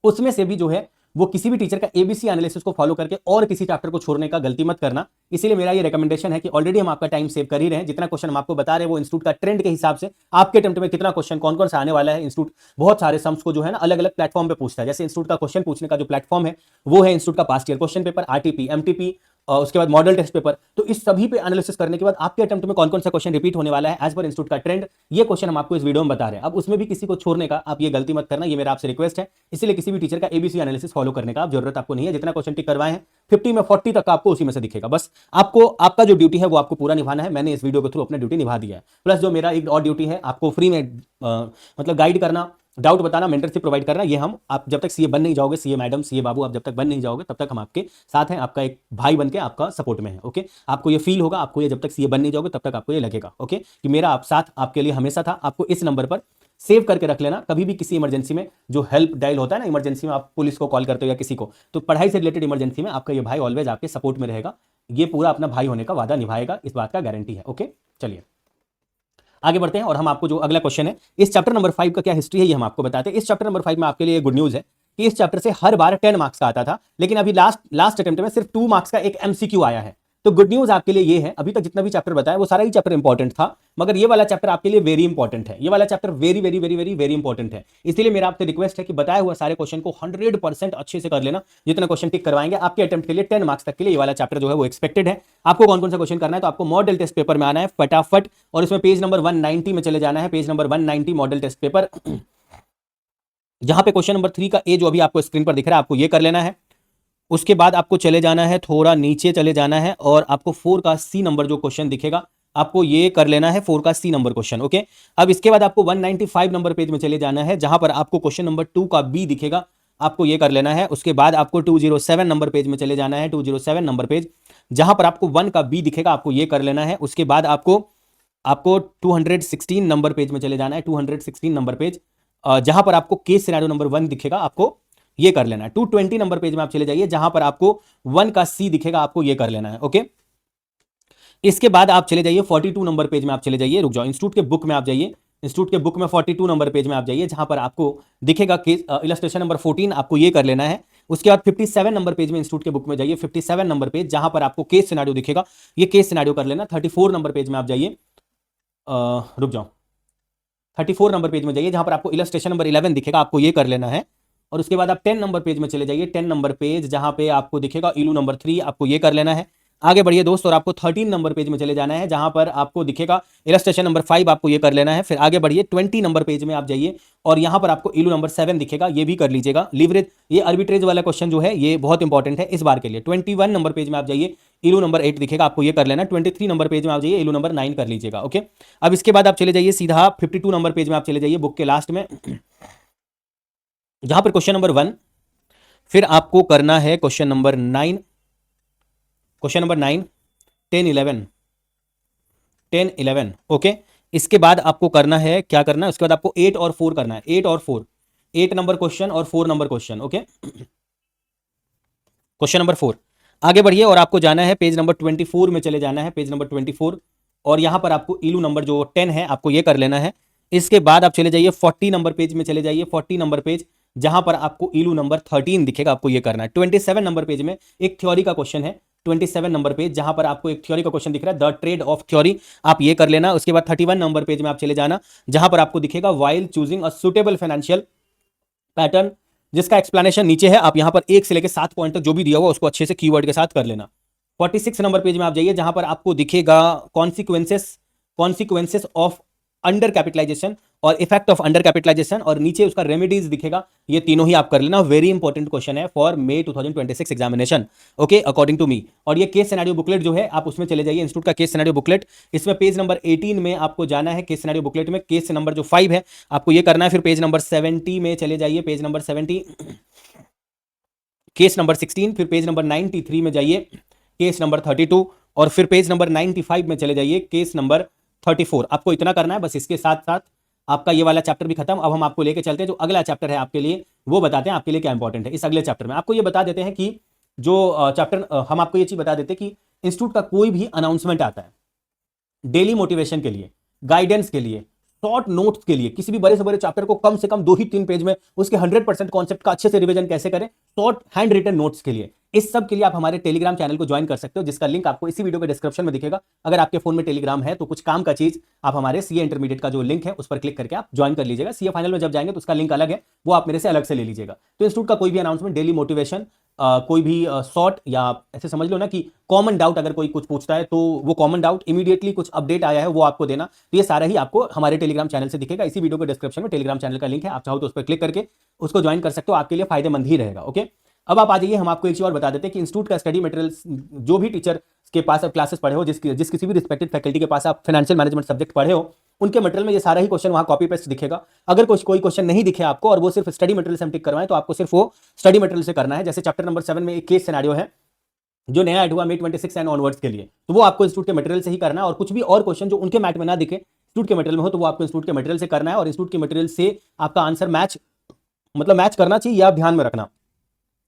उसमें से भी जो है वो किसी भी टीचर का ABC एनालिसिस को फॉलो करके और किसी चैप्टर को छोड़ने का गलती मत करना। इसीलिए मेरा ये रिकमेंडेशन है कि ऑलरेडी हम आपका टाइम सेव कर ही रहे हैं। जितना क्वेश्चन हम आपको बता रहे हैं वो इंस्टीट्यूट का ट्रेंड के हिसाब से आपके अटेम्प्ट में कितना क्वेश्चन कौन कौन सा आने वाला है। इंस्टीट्यूट बहुत सारे सम्स को जो है ना अलग अलग प्लेटफॉर्म पे पूछता है। जैसे इंस्टीट्यूट का क्वेश्चन पूछने का जो प्लेटफॉर्म है वो है इंस्टीट्यूट का past year question paper, RTP, MTP, उसके बाद मॉडल टेस्ट पेपर। तो इस सभी पे एनालिसिस करने के बाद आपके अटेम्प्ट में कौन कौन सा क्वेश्चन रिपीट होने वाला है एज पर इंस्टीट्यूट का ट्रेंड, ये क्वेश्चन हम आपको इस वीडियो में बता रहे हैं। अब उसमें भी किसी को छोड़ने का आप ये गलती मत करना, ये मेरा आपसे रिक्वेस्ट है। इसलिए किसी भी टीचर का ABC एनालिसिस फॉलो करने का जरूरत आपको नहीं है। जितना क्वेश्चन टिक करवाए हैं 50 में 40 तक आपको उसी में से दिखेगा। बस आपको आपका जो ड्यूटी है वो आपको पूरा निभाना है। मैंने इस वीडियो के थ्रू अपना ड्यूटी निभा दिया है। प्लस जो मेरा एक और ड्यूटी है आपको फ्री में मतलब गाइड करना, डाउट बताना, मेंटरशिप प्रोवाइड करना। ये हम आप जब तक CA बन नहीं जाओगे, CA मैडम, CA बाबू, आप जब तक बन नहीं जाओगे तब तक हम आपके साथ हैं, आपका एक भाई बन के आपका सपोर्ट में है। ओके, आपको ये फील होगा, आपको ये जब तक CA बन नहीं जाओगे तब तक आपको ये लगेगा ओके कि मेरा आप साथ आपके लिए हमेशा था। आपको इस नंबर पर सेव करके रख लेना, कभी भी किसी इमरजेंसी में जो हेल्प डायल होता है ना, इमरजेंसी में आप पुलिस को कॉल करते हो या किसी को, तो पढ़ाई से रिलेटेड इमरजेंसी में आपका ये भाई ऑलवेज आपके सपोर्ट में रहेगा, ये पूरा अपना भाई होने का वादा निभाएगा, इस बात का गारंटी है। ओके, चलिए आगे बढ़ते हैं और हम आपको जो अगला क्वेश्चन है इस चैप्टर नंबर 5 का क्या हिस्ट्री है ये हम आपको बताते हैं। इस चैप्टर नंबर 5 में आपके लिए गुड न्यूज है कि इस चैप्टर से हर बार 10 मार्क्स का आता था, लेकिन अभी लास्ट अटेम्प्ट में सिर्फ 2 मार्क्स का एक एमसीक्यू आया है। तो गुड न्यूज आपके लिए ये है, अभी तक जितना भी चैप्टर बताया वो सारा ही चैप्टर इंपॉर्टेंट था, मगर ये वाला चैप्टर आपके लिए वेरी इंपॉर्टेंट है, ये वाला chapter very very very very very important है। इसलिए मेरा आपसे रिक्वेस्ट है कि बताए हुए सारे क्वेश्चन को 100% अच्छे से कर लेना, जितने क्वेश्चन टिक करवाएंगे आपके अटेम्प्ट के लिए 10 मार्क्स तक के लिए ये वाला चैप्टर जो है वो एक्सपेक्टेड है। आपको कौन कौन सा क्वेश्चन करना है, तो आपको मॉडल टेस्ट पेपर में आना है फटाफट, और इसमें पेज नंबर 190 में चले जाना है, page number 190 model test paper, जहां पे क्वेश्चन नंबर 3 का ए जो अभी आपको स्क्रीन पर दिख रहा है आपको ये कर लेना है। उसके बाद आपको चले जाना है, थोड़ा नीचे चले जाना है, और आपको 4 का सी नंबर जो क्वेश्चन दिखेगा आपको ये कर लेना है, 4 का सी नंबर क्वेश्चन। ओके, अब इसके बाद आपको 195 नंबर पेज में चले जाना है, जहां पर आपको क्वेश्चन नंबर 2 का बी दिखेगा, आपको ये कर लेना है। उसके बाद आपको 207 नंबर पेज में चले जाना है, 207 नंबर पेज, जहां पर आपको 1 का बी दिखेगा, आपको ये कर लेना है। उसके बाद आपको 216 नंबर पेज में चले जाना है, 216 नंबर पेज, जहां पर आपको केस सिनेरियो नंबर 1 दिखेगा, आपको ये कर लेना है। 220 नंबर पेज में आप चले जाइए, जहां पर आपको 1 का सी दिखेगा, आपको ये कर लेना है। ओके, इसके बाद आप चले जाइए 42 नंबर पेज में आप चले जाइए, रुक जाओ, इंस्टीट्यूट के बुक में आप जाइए, इंस्टीट्यूट के बुक में 42 नंबर पेज में आप जाइए, जहां पर आपको दिखेगा केस इलस्ट्रेशन नंबर 14, आपको ये कर लेना है। उसके बाद 57 नंबर पेज में इंस्टीट्यूट के बुक में जाइए, 57 नंबर पेज, जहां पर आपको केस सिनेरियो दिखेगा, ये केस सिनेरियो कर लेना। 34 नंबर पेज में आप जाइए, रुक जाओ, 34 नंबर पेज में जाइए, जहां पर आपको इलस्ट्रेशन नंबर 11 दिखेगा, आपको ये कर लेना है। और उसके बाद आप 10 नंबर पेज में चले जाइए, 10 नंबर पेज, जहां पे आपको दिखेगा इलू नंबर 3, आपको ये कर लेना है। आगे बढ़िए दोस्त, और आपको 13 नंबर पेज में चले जाना है, जहां पर आपको दिखेगा इलस्ट्रेशन नंबर 5, आपको ये कर लेना है। फिर आगे बढ़िए 20 नंबर पेज में आप जाइए, और यहां पर आपको इलू नंबर 7 दिखेगा, ये भी कर लीजिएगा। लीवरेज, ये आर्बिट्रेज वाला क्वेश्चन जो है ये बहुत इंपॉर्टेंट है इस बार के लिए। 21 नंबर पेज में आप जाइए, इलू नंबर 8 दिखेगा, आपको ये कर लेना। 23 नंबर पेज में आप जाइए, इलू नंबर 9 कर लीजिएगा। ओके, अब इसके बाद आप चले जाइए सीधा 52 नंबर पेज में आप चले जाइए, बुक के लास्ट में, जहां पर क्वेश्चन नंबर 1, फिर आपको करना है question number 9, question number 9, 10, 11। Okay, इसके बाद आपको करना है, क्या करना है, उसके बाद आपको 8 और 4 करना है, 8 और 4, 8 नंबर क्वेश्चन और 4 number question. Okay, question number 4, आगे बढ़िए, और आपको जाना है पेज नंबर 24 में चले जाना है, पेज नंबर 24, और यहां पर आपको इलू नंबर जो 10 है आपको ये कर लेना है। इसके बाद आप चले जाइए 40 नंबर पेज में चले जाइए, 40 नंबर पेज, जहां पर आपको इलू नंबर 13 दिखेगा, आपको ये करना है। 27 नंबर पेज में एक थ्योरी का क्वेश्चन है, 27 नंबर पेज, जहां पर आपको एक थ्योरी का क्वेश्चन दिख रहा है, द ट्रेड ऑफ थ्योरी, आप ये कर लेना। उसके बाद 31 नंबर पेज में आप चले जाना, जहां पर आपको दिखेगा while choosing a suitable financial pattern, जिसका एक्सप्लेनेशन नीचे है, आप यहां पर 1 से लेकर 7 पॉइंट तक जो भी दिया हुआ उसको अच्छे से कीवर्ड के साथ कर लेना। 46 नंबर पेज में आप जाइए, जहां पर आपको दिखेगा कॉन्सिक्वेंसेस ऑफ अंडर कैपिटलाइजेशन और इफेक्ट ऑफ अंडर कैपिटलाइजेशन, और नीचे उसका रेमेडीज दिखेगा, ये तीनों ही आप कर लेना। वेरी इंपॉर्टेंट क्वेश्चन है for May 2026 examination, okay, according to me. और ये केस सिनेरियो बुकलेट जो है आप उसमें चले जाइए, इंस्टीट्यूट का केस सिनेरियो बुकलेट, इसमें पेज नंबर 18 में आपको जाना है, केस सिनेरियो बुकलेट में केस नंबर जो 5 है आपको ये करना है। फिर पेज नंबर 70 में चले जाइए, पेज नंबर 70, केस नंबर 16, फिर पेज नंबर 93 में जाइए, केस नंबर 32, और फिर पेज नंबर 95 में चले जाइए, केस नंबर 34। आपको इतना करना है बस। इसके साथ साथ आपका ये वाला चैप्टर भी खत्म। अब हम आपको लेके चलते हैं, जो अगला चैप्टर है आपके लिए वो बताते हैं आपके लिए क्या इंपॉर्टेंट है। इस अगले चैप्टर में आपको ये बता देते हैं कि जो चैप्टर, हम आपको ये चीज बता देते हैं कि इंस्टीट्यूट का कोई भी अनाउंसमेंट आता है डेली मोटिवेशन के लिए, गाइडेंस के लिए, शॉर्ट नोट्स के लिए, किसी भी बड़े से बड़े चैप्टर को कम से कम 2 ही 3 पेज में उसके 100% कॉन्सेप्ट का अच्छे से रिवीजन कैसे करें, शॉर्ट हैंड रिटन नोट्स के लिए, इस सब के लिए आप हमारे टेलीग्राम चैनल को ज्वाइन कर सकते हो, जिसका लिंक आपको इसी वीडियो के डिस्क्रिप्शन में दिखेगा। अगर आपके फोन में टेलीग्राम है तो कुछ काम का चीज आप हमारे सीए इंटरमीडिएट का जो लिंक है उस पर क्लिक करके आप ज्वाइन कर लीजिएगा। सीए फाइनल में जब जाएंगे तो उसका लिंक अलग है, वो आप मेरे से अलग से ले लीजिएगा। तो इंस्टीट्यूट का कोई भी अनाउंसमेंट, डेली मोटिवेशन, कोई भी शॉर्ट, या ऐसे समझ लो ना कि कॉमन डाउट, अगर कोई कुछ पूछता है तो वो कॉमन डाउट इमीडिएटली कुछ अपडेट आया है वो आपको देना, तो ये सारा ही आपको हमारे टेलीग्राम चैनल से दिखेगा। इसी वीडियो के डिस्क्रिप्शन में टेलीग्राम चैनल का लिंक है, आप चाहो तो उस पर क्लिक करके उसको ज्वाइन कर सकते हो, आपके लिए फायदेमंद ही रहेगा। ओके, अब आप आ जाइए, हम आपको एक चीज और बता देते हैं कि इंस्टीट्यूट का स्टडी मटेरियल्स, जो भी टीचर के पास आप क्लासेस पढ़े हो, जिस किसी भी रिस्पेक्टेड फैकल्टी के पास आप फाइनेंशियल मैनेजमेंट सब्जेक्ट पढ़े हो, उनके मटेरियल में ये सारा ही क्वेश्चन वहां कॉपी पेस्ट दिखेगा। अगर कोई क्वेश्चन नहीं दिखे आपको और वो सिर्फ स्टडी मटेरियल से हम टिक करवाएं, तो आपको सिर्फ वो स्टडी मटेरियल से करना है। जैसे चैप्टर नंबर 7 में एक केस सिनेरियो है जो नया ऐड हुआ May 26 एंड ऑनवर्ड्स के लिए, तो वो आपको इंस्टीट्यूट के मटेरियल से ही करना है। और कुछ भी और क्वेश्चन जो उनके मैट में ना दिखे, इंस्टीट्यूट के मटेरियल में हो तो वो आपको इंस्टीट्यूट के मटेरियल से करना है, और इंस्टीट्यूट के मटेरियल से आपका आंसर मैच करना चाहिए, या ध्यान में रखना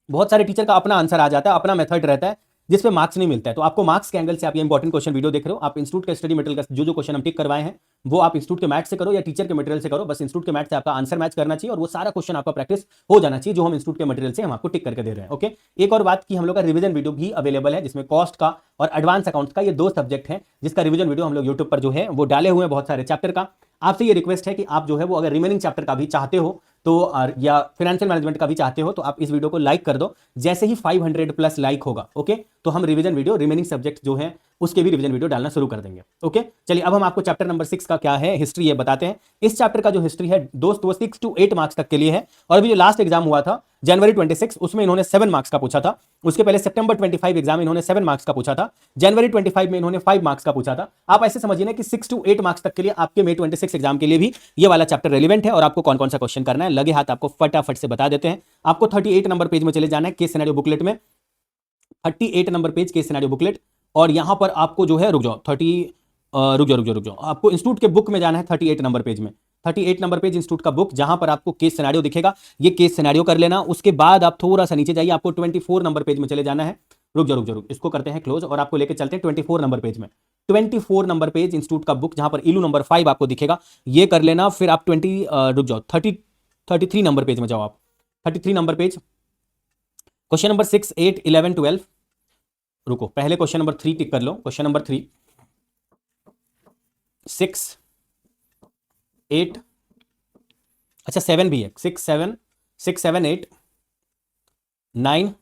बहुत सारे टीचर का अपना आंसर आ जाता है, अपना मेथड रहता है जिसपे मार्क्स नहीं मिलता है। तो आपको मार्क्स के एंगल से आप ये इंपॉर्टेंट क्वेश्चन वीडियो देख रहे हो, आप इंस्टीट्यूट के स्टडी मटेरियल का जो क्वेश्चन हम टिक करवाए हैं वो आप इंस्टीट्यूट के मैथ से करो या टीचर के मटेरियल से करो, बस इंस्टीट्यूट के मैथ से आपका आंसर मैच करना चाहिए और वो सारा क्वेश्चन आपका प्रैक्टिस हो जाना चाहिए जो हम इंस्टीट्यूट के मटेरियल से हम आपको टिक करके दे रहे हैं। ओके, एक और बात की हम लोग का रिवीजन वीडियो भी अवेलेबल है जिसमें कॉस्ट का और एडवांस अकाउंट्स का ये दो सब्जेक्ट है, जिसका रिवीजन वीडियो हम लोग यूट्यूब पर जो है वो डाले हुए हैं बहुत सारे चैप्टर का। आपसे ये रिक्वेस्ट है कि आप जो है वो अगर रिमेनिंग चैप्टर का भी चाहते हो तो या फाइनेंशियल मैनेजमेंट का भी चाहते हो तो आप इस वीडियो को लाइक कर दो। जैसे ही 500 प्लस लाइक होगा ओके, तो हम रिवीजन वीडियो रिमेनिंग सब्जेक्ट जो है उसके भी रिवीजन वीडियो डालना शुरू कर देंगे। ओके, चलिए अब हम आपको चैप्टर नंबर 6 का क्या है हिस्ट्री ये बताते हैं। इस चैप्टर का जो हिस्ट्री है दोस्त वो 6 to 8 मार्क्स तक के लिए है, और अभी जो लास्ट एग्जाम हुआ था जनवरी 26 उसमें इन्होंने 7 मार्क्स का पूछा था। उसके पहले सितंबर 25 एग्जाम इन्होंने 7 मार्क्स का पूछा था, जनवरी 25 में इन्होंने 5 मार्क्स का पूछा था। आप ऐसे समझिए ना कि 6 to 8 मार्क्स तक के लिए आपके May 26 एग्जाम के लिए भी ये वाला चैप्टर रेलिवेंट है। और आपको कौन कौन सा क्वेश्चन करना है लगे हाथ आपको फटाफट से बता देते हैं। आपको 38 नंबर पेज में चले जाना है केस सिनेरियो बुकलेट में, 38 number page case scenario booklet, और यहां पर आपको जो है रुक जाओ आपको इंस्टीट्यूट के बुक में जाना है 38 नंबर पेज में, 38 नंबर पेज इंस्टीट्यूट का बुक, जहां पर आपको केस सिनेरियो दिखेगा, ये केस सिनेरियो कर लेना। उसके बाद आप थोड़ा सा नीचे जाइए, आपको 24 नंबर पेज में चले जाना है। रुक जाओ इसको करते हैं क्लोज और आपको लेके चलते हैं 24 नंबर पेज में। 24 नंबर पेज इंस्टीट्यूट का बुक जहां पर इलू नंबर 5 आपको दिखेगा, ये कर लेना। फिर आप 33 नंबर पेज में जाओ आप, 33 नंबर पेज क्वेश्चन नंबर 6, 8, 11, 12। रुको पहले क्वेश्चन नंबर 3 टिक कर लो। क्वेश्चन नंबर 3, 6, 8, अच्छा 7 भी है, 6, 7, 8, 9,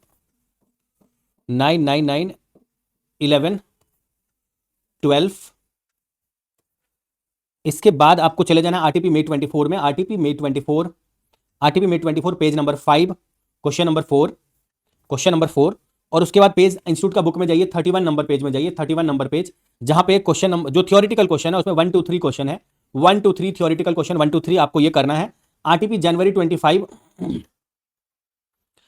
9, 9, 9, 11, 12। इसके बाद आपको चले जाना आरटीपी May 24 में, RTP May 24 page number 5 question number 4, और उसके बाद पेज इंस्टीट्यूट का बुक में जाइए 31 नंबर पेज में जाइए, 31 नंबर पेज जहां पे क्वेश्चन नंबर जो थियोरिटिकल क्वेश्चन है उसमें 1 2 3 क्वेश्चन है, 1 2 3 थियोरिटिकल क्वेश्चन 1 2 3 आपको ये करना है। आरटीपी जनवरी 25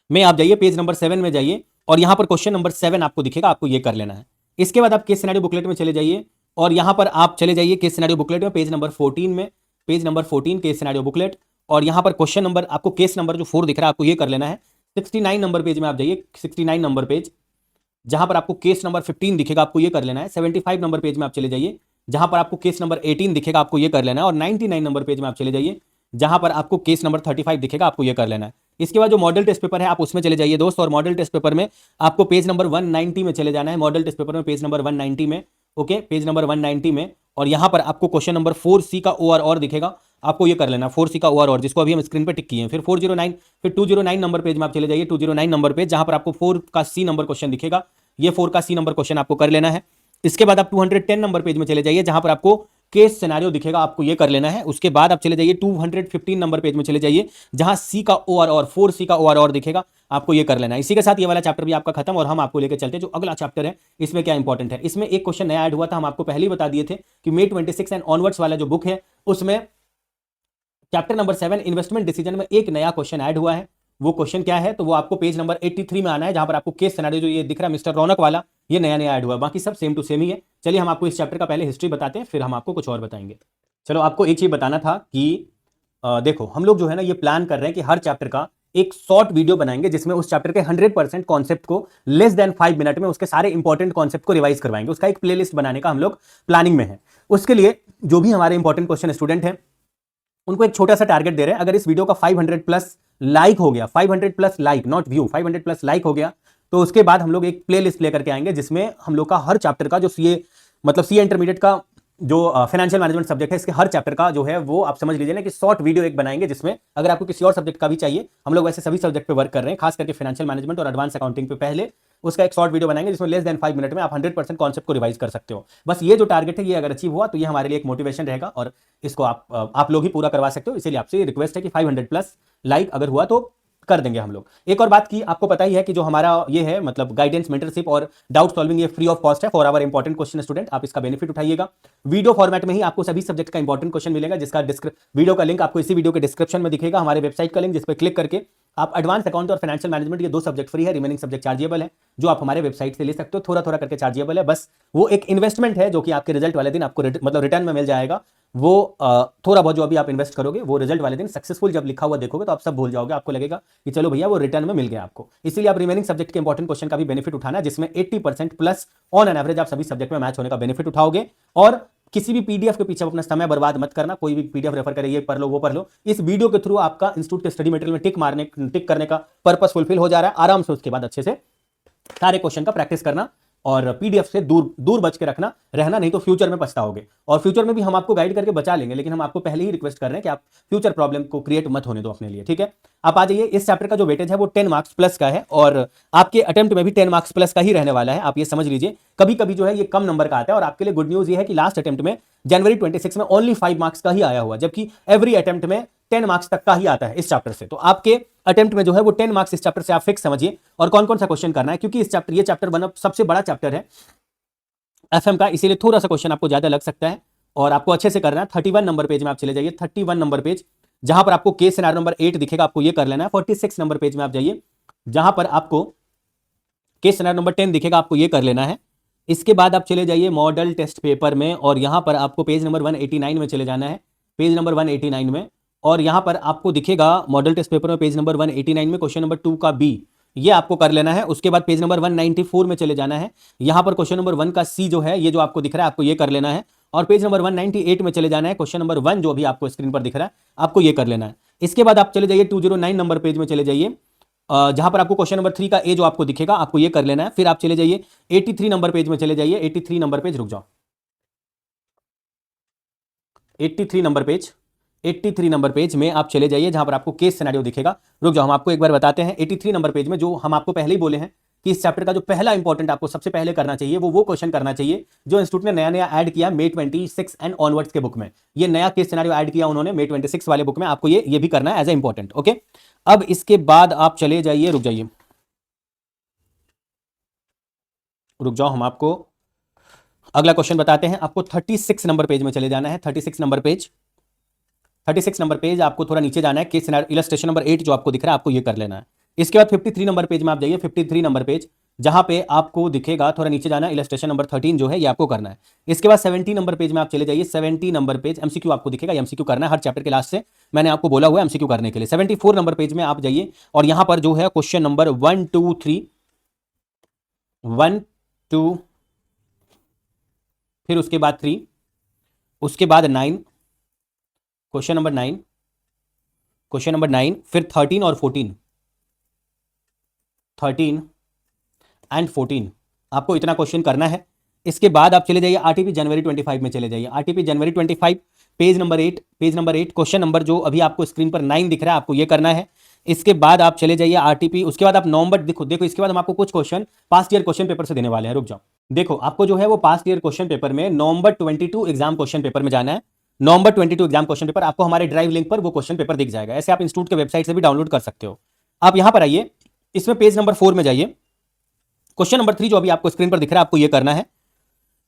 में आप जाइए, पेज नंबर 7 में जाइए और यहां पर क्वेश्चन नंबर 7 आपको दिखेगा, आपको ये कर लेना है। इसके बाद आप केस सिनेरियो बुकलेट में चले जाइए और यहां पर आप चले जाइए केस सिनेरियो बुकलेट में पेज नंबर 14 में, page number 14 case scenario booklet, और यहां पर क्वेश्चन नंबर आपको केस नंबर जो 4 दिख रहा है आपको ये कर लेना है। 69 नंबर पेज में आप जाइए, 69 नंबर पेज जहां पर आपको केस नंबर 15 दिखेगा, आपको ये कर लेना है। 75 नंबर पेज में आप चले जाइए जहां पर आपको केस नंबर 18 दिखेगा, आपको ये कर लेना है। और 99 नंबर पेज में आप चले जाइए जहां पर आपको केस नंबर 35 दिखेगा, आपको ये कर लेना है। इसके बाद जो मॉडल टेस्ट पेपर है आप उसमें चले जाइए दोस्त, और मॉडल टेस्ट पेपर में आपको पेज नंबर 190 में चले जाना है। मॉडल टेस्ट पेपर में पेज नंबर 190 में, ओके, पेज नंबर 190 में, और यहां पर आपको क्वेश्चन नंबर 4C का OR दिखेगा, आपको ये कर लेना 4C का OR, जिसको अभी हम स्क्रीन पे टिक किए हैं। फिर 409, फिर 209 नंबर पेज में आप चले जाइए, 209 नंबर पेज जहां पर आपको 4 का C नंबर क्वेश्चन दिखेगा, ये 4 का C नंबर क्वेश्चन आपको कर लेना है। इसके बाद आप 210 नंबर पेज में चले जाइए जहां पर आपको केस सिनेरियो दिखेगा, आपको ये कर लेना है। उसके बाद आप चले जाइए 215 नंबर पेज में चले जाइए जहां C का OR 4C का OR दिखेगा, आपको ये कर लेना है। इसी के साथ ये वाला चैप्टर भी आपका खत्म, और हम आपको लेकर चलते हैं जो अगला चैप्टर है इसमें क्या इंपॉर्टेंट है। इसमें एक क्वेश्चन नया ऐड हुआ था, हम आपको पहले ही बता दिए थे कि May 26 एंड ऑनवर्ड्स वाला जो बुक है उसमें चैप्टर नंबर 7 इन्वेस्टमेंट डिसीजन में एक नया क्वेश्चन ऐड हुआ है। वो क्वेश्चन क्या है, तो वो आपको पेज नंबर 83 में आना है, जहां पर आपको केस सिनेरियो जो ये दिख रहा है मिस्टर रौनक वाला, ये नया ऐड हुआ है। बाकी सब सेम टू सेम ही है। चलिए हम आपको इस चैप्टर का पहले हिस्ट्री बताते हैं, फिर हम आपको कुछ और बताएंगे। चलो आपको एक चीज बताना था कि देखो हम लोग जो है ना ये प्लान कर रहे हैं कि हर चैप्टर का एक शॉर्ट वीडियो बनाएंगे जिसमें उस चैप्टर के 100% कॉन्सेप्ट को लेस देन 5 मिनट में उसके सारे इंपॉर्टेंट कॉन्सेप्ट को रिवाइज करवाएंगे। उसका एक प्लेलिस्ट बनाने का हम लोग प्लानिंग में है। उसके लिए जो भी हमारे इंपॉर्टेंट क्वेश्चन स्टूडेंट हैं उनको एक छोटा सा टारगेट दे रहे हैं। अगर इस वीडियो का 500 प्लस लाइक हो गया, 500 plus like not view, 500 plus like हो गया, तो उसके बाद हम लोग एक प्लेलिस्ट लेकर के आएंगे जिसमें हम लोग का हर चैप्टर का जो सीए मतलब सीए इंटरमीडिएट का जो फाइनेंशियल मैनेजमेंट सब्जेक्ट है इसके हर चैप्टर का जो है वो आप समझ लीजिए ना कि शॉर्ट वीडियो एक बनाएंगे, जिसमें अगर आपको किसी और सब्जेक्ट का भी चाहिए, हम लोग वैसे सभी सब्जेक्ट पे वर्क कर रहे हैं, खास करके फाइनेंशियल मैनेजमेंट और एडवांस अकाउंटिंग पे पहले उसका एक शॉर्ट वीडियो बनाएंगे जिसमें लेस देन 5 मिनट में आप 100% कॉन्सेप्ट को रिवाइज कर सकते हो। बस ये जो टारगेट है ये अगर अचीव हुआ तो ये हमारे लिए एक मोटिवेशन रहेगा और इसको आप लोग ही पूरा करवा सकते हो। इसीलिए आपसे रिक्वेस्ट है कि 500 प्लस लाइक अगर हुआ तो कर देंगे हम लोग। एक और बात की आपको पता ही है कि जो हमारा ये है मतलब गाइडेंस मेंटरशिप और डाउट सॉल्विंग ये फ्री ऑफ कॉस्ट है for our important question student. आप इसका बेनिफिट उठाइएगा। वीडियो फॉर्मेट में ही आपको सभी सब्जेक्ट का इंपॉर्टेंट क्वेश्चन मिलेगा जिसका वीडियो का लिंक आपको इसी वीडियो के डिस्क्रिप्शन में दिखेगा, हमारे वेबसाइट का लिंक जिस पर क्लिक करके आप एडवांस अकाउंट और फाइनेंशियल मैनेजमेंट ये 2 सब्जेक्ट फ्री है, रिमेनिंग सब्जेक्ट चार्जेबल है, जो आप हमारे वेबसाइट से ले सकते हो, थोड़ा थोड़ा करके चार्जेबल है। बस वो एक इन्वेस्टमेंट है जो कि आपके रिजल्ट वाले दिन आपको मतलब रिटर्न में मिल जाएगा। वो थोड़ा बहुत जो अभी आप इन्वेस्ट करोगे वो रिजल्ट वाले दिन सक्सेसफुल जब लिखा हुआ देखोगे तो आप सब भूल जाओगे, आपको लगेगा कि चलो भैया वो रिटर्न में मिल गया आपको। इसीलिए आप रिमेनिंग सब्जेक्ट के इंपॉर्टेंट क्वेश्चन का भी बेनिफिट उठाना है, जिसमें 80% प्लस ऑन एन एवरेज आप सभी सब्जेक्ट में मैच होने का बेनिफिट उठाओगे। और किसी भी पीडीएफ के पीछे अपना समय बर्बाद मत करना, कोई भी पीडीएफ रेफर करे, ये पढ़ लो वो पढ़ लो। इस वीडियो के थ्रू आपका इंस्टीट्यूट के स्टडी मटेरियल में टिक करने का पर्पस फुलफिल हो जा रहा है। आराम से उसके बाद अच्छे से सारे क्वेश्चन का प्रैक्टिस करना और पीडीएफ से दूर दूर बच के रखना रहना, नहीं तो फ्यूचर में पछताओगे। और फ्यूचर में भी हम आपको गाइड करके बचा लेंगे, लेकिन हम आपको पहले ही रिक्वेस्ट कर रहे हैं कि आप फ्यूचर प्रॉब्लम को क्रिएट मत होने दो अपने लिए, ठीक है। आप आ जाइए, इस चैप्टर का जो वेटेज है वो 10 मार्क्स प्लस का है और आपके अटेम्प्ट में भी 10 मार्क्स प्लस का ही रहने वाला है, आप ये समझ लीजिए। कभी कभी जो है ये कम नंबर का आता है और आपके लिए गुड न्यूज ये है कि लास्ट अटेम्प्ट में जनवरी 26 में ओनली 5 मार्क्स का ही आया हुआ, जबकि एवरी अटेम्प्ट में 10 मार्क्स तक का ही आता है इस चैप्टर से। तो आपके अटेम्प्ट में जो है वो 10 मार्क्स इस चैप्टर से आप फिक्स समझिए। और कौन कौन सा क्वेश्चन करना है, क्योंकि इस चैप्टर ये चैप्टर वन सबसे बड़ा चैप्टर है एफएम का, इसीलिए थोड़ा सा क्वेश्चन आपको ज्यादा लग सकता है और आपको अच्छे से करना है। 31 नंबर पेज में आप चले जाइए, 31 नंबर पेज, जहां पर आपको केस सिनेरियो नंबर 8 दिखेगा, आपको ये कर लेना है। 46 नंबर पेज में आप जाइए, जहां पर आपको केस सिनेरियो नंबर 10 दिखेगा, आपको ये कर लेना है। इसके बाद आप चले जाइए मॉडल टेस्ट पेपर में और यहां पर आपको पेज नंबर 189 में चले जाना है, पेज नंबर 189 में। और यहां पर आपको दिखेगा मॉडल टेस्ट पेपर में पेज नंबर 189 में क्वेश्चन नंबर 2 का बी, ये आपको कर लेना है। उसके बाद पेज नंबर 194 में चले जाना है, यहां पर क्वेश्चन नंबर 1 का सी जो है, ये जो आपको दिख रहा है, आपको ये कर लेना है। और पेज नंबर 198 में चले जाना है, क्वेश्चन नंबर 1 जो अभी आपको स्क्रीन पर दिख रहा है, आपको ये कर लेना है। इसके बाद आप चले जाइए 209 नंबर पेज में चले जाइए, जहां पर आपको क्वेश्चन नंबर 3 का ए जो आपको दिखेगा, आपको ये कर लेना है। फिर आप चले जाइए 83 नंबर पेज में चले जाइए, 83 नंबर पेज, रुक जाओ, 83 नंबर पेज, 83 नंबर पेज में आप चले जाइए, जहां पर आपको केस सिनेरियो दिखेगा। रुक जाओ, हम आपको एक बार बताते हैं। 83 नंबर पेज में जो हम आपको पहले ही बोले हैं कि इस चैप्टर का जो पहला इंपॉर्टेंट आपको सबसे पहले करना चाहिए वो क्वेश्चन करना चाहिए जो इंस्टीट्यूट ने नया नया ऐड किया May 26 एंड ऑनवर्ड्स के बुक में। ये नया केस सिनेरियो ऐड किया उन्होंने May 26 वाले बुक में, आपको ये भी करना है एज ए इंपॉर्टेंट, ओके। अब इसके बाद आप चले जाइए, रुक जाइए, रुक जाओ, हम आपको अगला क्वेश्चन बताते हैं। आपको 36 नंबर पेज में चले जाना है, 36 नंबर पेज, 36 नंबर पेज आपको थोड़ा नीचे जाना है, केस सिनेरियो इलस्ट्रेशन नंबर 8 जो आपको दिख रहा है, आपको ये कर लेना है। इसके बाद 53 नंबर पेज में आप जाइए, 53 नंबर पेज, जहां पे आपको दिखेगा, थोड़ा नीचे जाना है, इलस्ट्रेशन नंबर 13 जो है ये आपको करना है। इसके बाद 70 नंबर पेज में आप चले जाइए, 70 नंबर पेज, एमसीक्यू आपको दिखेगा, एमसीक्यू करना है हर चैप्टर के लास्ट से, मैंने आपको बोला हुआ है एमसीक्यू करने के लिए। 74 नंबर पेज में आप जाइए और यहां पर जो है क्वेश्चन नंबर 1 2 3, 1 2, फिर उसके बाद 3, उसके बाद 9, क्वेश्चन नंबर 9, क्वेश्चन नंबर 9, फिर 13 और 14, 13 एंड 14, आपको इतना क्वेश्चन करना है। इसके बाद आप चले जाइए आरटीपी जनवरी 25 में चले जाइए, आरटीपी जनवरी 25, page number 8, page number 8, question number जो अभी आपको स्क्रीन पर 9 दिख रहा है, आपको ये करना है। इसके बाद आप चले जाइए आरटीपी, उसके बाद आप नवंबर, देखो इसके बाद हम आपको कुछ question past year question paper से देने वाले हैं। रुक जाओ, देखो आपको जो है वो पास्ट ईयर क्वेश्चन पेपर में नवंबर 22 एग्जाम क्वेश्चन पेपर में जाना है। नवंबर 22 एग्जाम क्वेश्चन पेपर आपको हमारे ड्राइव लिंक पर वो क्वेश्चन पेपर दिख जाएगा। ऐसे आप इंस्टीट्यूट के वेबसाइट से भी डाउनलोड कर सकते हो। आप यहां पर आइए, इसमें पेज नंबर 4 में जाइए, क्वेश्चन नंबर 3 जो अभी आपको स्क्रीन पर दिख रहा है, आपको ये करना है।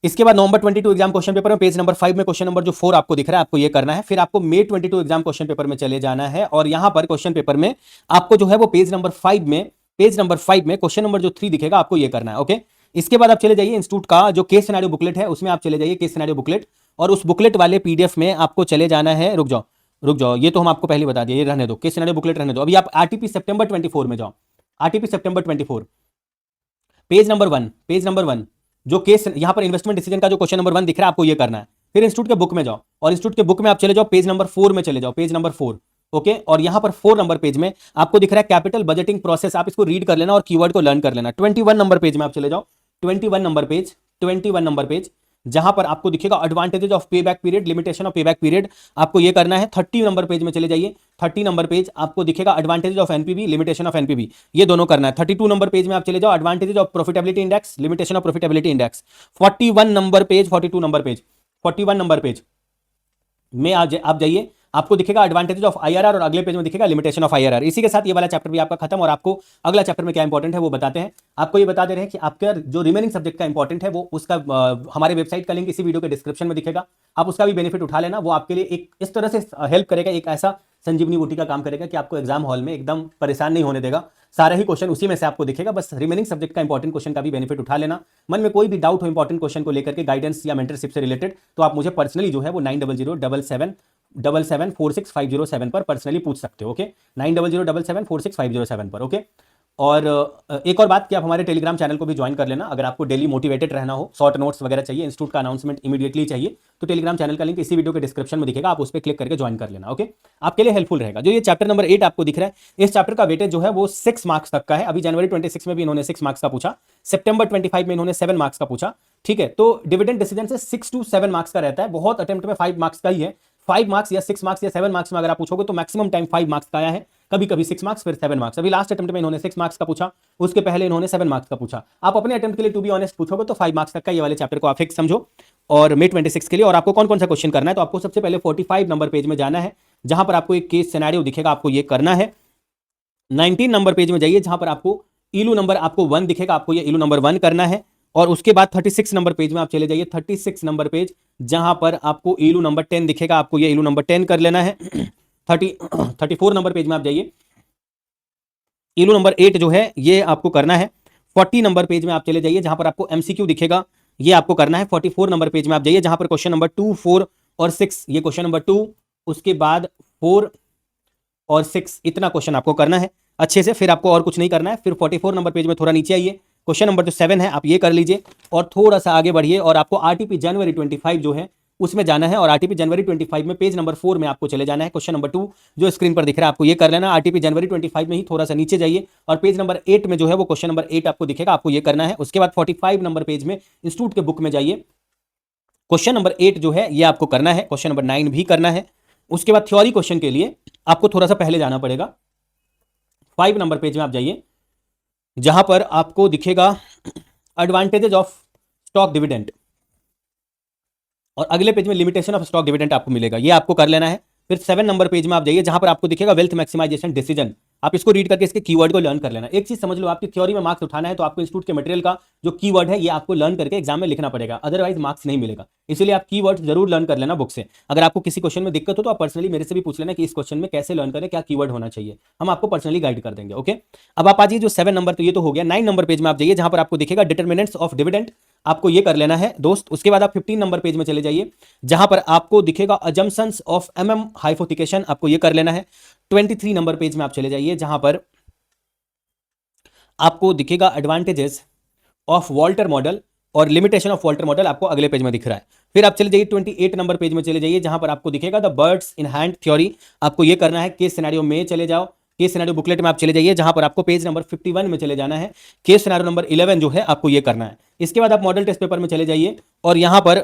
इसके बाद नवंबर 22 एग्जाम क्वेश्चन पेपर में पेज नंबर 5 में क्वेश्चन नंबर जो 4 आपको दिख रहा है, आपको ये करना है। फिर आपको May 22 एग्जाम क्वेश्चन पेपर में चले जाना है और यहां पर क्वेश्चन पेपर में आपको जो है वो पेज नंबर 5 में, पेज नंबर 5 में क्वेश्चन नंबर जो 3 दिखेगा, आपको ये करना है, ओके। इसके बाद आप चले जाइए इंस्टीट्यूट का जो केस सिनेरियो बुकलेट है, उसमें आप चले जाइए, केस सिनेरियो बुकलेट, और उस बुकलेट वाले पीडीएफ में आपको चले जाना है। रुक जाओ, रुक जाओ, ये तो हम आपको पहले बता दिए, ये रहने दो, केस सिनेरियो बुकलेट रहने दो। अभी आप आरटीपी सितंबर 24 में जाओ, आरटीपी सितंबर 24, पेज नंबर 1, पेज नंबर 1, जो केस यहां पर इन्वेस्टमेंट डिसीजन का जो क्वेश्चन नंबर 1 दिख रहा है, आपको ये करना है। फिर इंस्टीट्यूट के बुक में जाओ और इंस्टीट्यूट के बुक में आप चले जाओ, पेज नंबर 4 में चले जाओ, पेज नंबर 4, ओके। और यहां पर 4 नंबर पेज में आपको दिख रहा है कैपिटल बजटिंग प्रोसेस, आप इसको रीड कर लेना और कीवर्ड को लर्न कर लेना। 21 नंबर पेज में आप चले जाओ, 21 नंबर पेज, 21 नंबर पेज, जहां पर आपको दिखेगा एडवांटेजेस ऑफ पे बैक पीरियड, लिमिटेशन ऑफ पे बैक पीरियड, आपको ये करना है। 30 नंबर पेज में चले जाइए, 30 नंबर पेज आपको दिखेगा advantages of NPV, limitation of NPV, ये दोनों करना है। 32 नंबर पेज में आप चले जाओ, advantages of profitability index, limitation of profitability index. 41 number page, 42 number page, 41 number page में आप जाइए, आपको दिखेगा एडवांटेजेस ऑफ आईआरआर और अगले पेज में दिखेगा लिमिटेशन ऑफ आईआरआर। इसी के साथ ये वाला चैप्टर भी आपका खत्म और आपको अगला चैप्टर में क्या इंपॉर्टेंट है वो बताते हैं। आपको ये बता दे रहे हैं कि आपका जो रिमेनिंग सब्जेक्ट का इंपॉर्टेंट है वो उसका हमारे वेबसाइट का लिंक इसी वीडियो के डिस्क्रिप्शन में दिखेगा, आप उसका भी बेनिफिट उठा लेना। वो आपके लिए एक इस तरह से हेल्प करेगा, एक ऐसा संजीवनी बूटी का काम करेगा कि आपको एग्जाम हॉल में एकदम परेशान नहीं होने देगा। सारा ही क्वेश्चन उसी में से आपको दिखेगा, बस रिमेनिंग सब्जेक्ट का इंपॉर्टेंट क्वेश्चन का भी बेनिफिट उठा लेना। मन में कोई भी डाउट हो इंपॉर्टेंट क्वेश्चन को लेकर के गाइडेंस या मेंटरशिप से रिलेटेड, तो आप मुझे पर्सनली जो है वो 900777476507 पर पर्सनली पूछ सकते हो। ओके, 9007746507 पर। ओके, और एक और बात कि आप हमारे टेलीग्राम चैनल को भी ज्वाइन कर लेना। अगर आपको डेली मोटिवेटेड रहना हो, शॉर्ट नोट्स वगैरह चाहिए, इंस्टीट्यूट का अनाउंसमेंट इमीडिएटली चाहिए, तो टेलीग्राम चैनल का लिंक इसी वीडियो के डिस्क्रिप्शन में दिखेगा, आप उस पर क्लिक करके ज्वाइन कर लेना। ओके, आपके लिए हेल्पफुल रहेगा। जो ये चैप्टर नंबर 8 आपको दिख रहा है, इस चैप्टर का वेटेज जो है वो 6 मार्क्स तक का है। अभी जनवरी 26 में भी इन्होंने 6 मार्क्स का पूछा, सितंबर 25 में इन्होंने 7 मार्क्स का पूछा। ठीक है, तो डिविडेंड डिसीजन से 6 to 7 मार्क्स का रहता है, बहुत अटेम्प्ट में 5 मार्क्स का ही है। 5 मार्क्स या 6 मार्क्स या 7 मार्क्स में अगर आप पूछोगे तो मैक्सिमम टाइम 5 मार्क्स का आया है, कभी कभी 6 मार्क्स फिर 7 मार्क्स। अभी लास्ट अटेम्प्ट में इन्होंने 6 मार्क्स का पूछा, उसके पहले इन्होंने 7 मार्क्स का पूछा। आप अपने अटेम्प्ट के लिए टू बी ऑनेस्ट पूछोगे तो 5 मार्क्स तक का ये वाले चैप्टर को आप फिक्स समझो। और मे 26 के लिए और आपको कौन कौन सा क्वेश्चन करना है, तो आपको सबसे पहले 45 नंबर पेज में जाना है, जहां पर आपको एक केस सिनेरियो दिखेगा, आपको ये करना है। 19 नंबर पेज में जाइए, जहां पर आपको इलू नंबर आपको 1 दिखेगा, आपको ये इलू नंबर 1 करना है। और उसके बाद 36 नंबर पेज में आप चले जाइए, 36 नंबर पेज, जहां पर आपको इलू नंबर 10 दिखेगा, आपको ये इलू नंबर 10 कर लेना है। 34 नंबर पेज में आप जाइए, इलू नंबर 8 जो है ये आपको करना है। 40 नंबर पेज में आप चले जाइए, जहां पर आपको एमसीक्यू दिखेगा, ये आपको करना है। 44 नंबर पेज में आप जाइए, जहां पर क्वेश्चन नंबर 2, 4 और 6, ये क्वेश्चन नंबर 2, उसके बाद 4 और 6, इतना क्वेश्चन आपको करना है अच्छे से, फिर आपको और कुछ नहीं करना है। फिर 44 नंबर पेज में थोड़ा नीचे आइए, क्वेश्चन नंबर जो 7 है आप ये कर लीजिए और थोड़ा सा आगे बढ़िए, और आपको आरटीपी जनवरी 25 जो है उसमें जाना है। और आरटीपी जनवरी 25 में पेज नंबर 4 में आपको चले जाना है। क्वेश्चन नंबर 2 जो स्क्रीन पर दिख रहा है आपको ये कर लेना। आरटीपी जनवरी 25 में ही थोड़ा सा नीचे जाइए और पेज नंबर 8 में जो है वो क्वेश्चन नंबर 8 आपको दिखेगा, आपको ये करना है। उसके बाद 45 नंबर पेज में इंस्टीट्यूट के बुक में जाइए, क्वेश्चन नंबर 8 जो है ये आपको करना है, क्वेश्चन नंबर 9 भी करना है। उसके बाद थ्योरी क्वेश्चन के लिए आपको थोड़ा सा पहले जाना पड़ेगा, 5 नंबर पेज में आप जाइए, जहां पर आपको दिखेगा एडवांटेजेस ऑफ स्टॉक डिविडेंड, और अगले पेज में लिमिटेशन ऑफ स्टॉक डिविडेंड आपको मिलेगा, ये आपको कर लेना है। फिर 7 नंबर पेज में आप जाइए, जहां पर आपको दिखेगा वेल्थ मैक्सिमाइजेशन डिसीजन, आप इसको रीड करके इसके कीवर्ड को लर्न कर लेना। एक चीज समझ लो, आपकी थ्योरी में मार्क्स उठाना है तो आपको इंस्टीट्यूट के मटेरियल का जो कीवर्ड है ये आपको लर्न करके एग्जाम में लिखना पड़ेगा, अदरवाइज मार्क्स नहीं मिलेगा। इसलिए आप कीवर्ड जरूर लर्न कर लेना बुक से। अगर आपको किसी क्वेश्चन में दिक्कत हो तो आप पर्सनली मेरे से भी पूछ लेना कि इस क्वेश्चन में कैसे लर्न करें, क्या कीवर्ड होना चाहिए, हम आपको पर्सनली गाइड कर देंगे। ओके, अब आप आ जाइए जो 7 नंबर, तो ये तो हो गया। 9 नंबर पेज में आप जाइए, जहां पर आपको दिखेगा डिटरमिनेंट्स ऑफ डिविडेंड, आपको ये कर लेना है दोस्त। उसके बाद आप 15 नंबर पेज में चले जाइए, जहां पर आपको दिखेगा अजम्पशंस ऑफ एमएम हाइपोथिकेशन, आपको ये कर लेना है। 23 नंबर पेज में आप चले जाइए, जहां पर आपको दिखेगा एडवांटेजेस ऑफ वॉल्टर मॉडल और लिमिटेशन ऑफ वॉल्टर मॉडल, आपको अगले पेज में दिख रहा है। फिर आप चले जाइए 28 नंबर पेज में चले जाइए, जहां पर आपको दिखेगा the birds in hand theory, आपको ये करना है। केस सिनेरियो में चले जाओ, केस सिनेरियो बुकलेट में आप चले जाइए, जहां पर आपको पेज नंबर 51 में चले जाना है। केस सिनेरियो नंबर 11 जो है आपको ये करना है। इसके बाद आप मॉडल टेस्ट पेपर में चले जाइए और यहां पर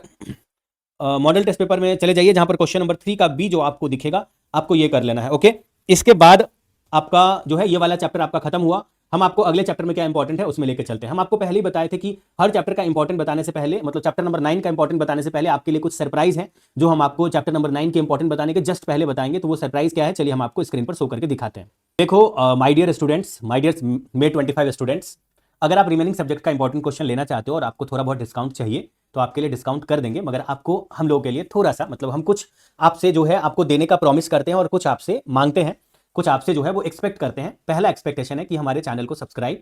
मॉडल टेस्ट पेपर में चले जाइए, जहां पर क्वेश्चन नंबर 3 का बी जो आपको दिखेगा, आपको ये कर लेना है। ओके, इसके बाद आपका जो है ये वाला चैप्टर आपका खत्म हुआ। हम आपको अगले चैप्टर में क्या इंपॉर्टेंट है उसमें लेकर चलते हैं। हम आपको पहले ही बताए थे कि हर चैप्टर का इंपॉर्टेंट बताने से पहले, मतलब चैप्टर नंबर 9 का इंपॉर्टेंट बताने से पहले आपके लिए कुछ सरप्राइज है, जो हम आपको चैप्टर नंबर 9 के इंपॉर्टेंट बताने के जस्ट पहले बताएंगे। तो वो सरप्राइज क्या है, चलिए हम आपको स्क्रीन पर शो करके दिखाते हैं। देखो my dear students, my dear May 25 students, अगर आप रिमेनिंग सब्जेक्ट का इंपॉर्टेंट क्वेश्चन लेना चाहते हो और आपको थोड़ा बहुत डिस्काउंट चाहिए तो आपके लिए डिस्काउंट कर देंगे, मगर आपको हम लोगों के लिए थोड़ा सा, मतलब हम कुछ आपसे जो है आपको देने का प्रॉमिस करते हैं और कुछ आपसे मांगते हैं, कुछ आपसे जो है वो एक्सपेक्ट करते हैं। पहला एक्सपेक्टेशन है कि हमारे चैनल को सब्सक्राइब,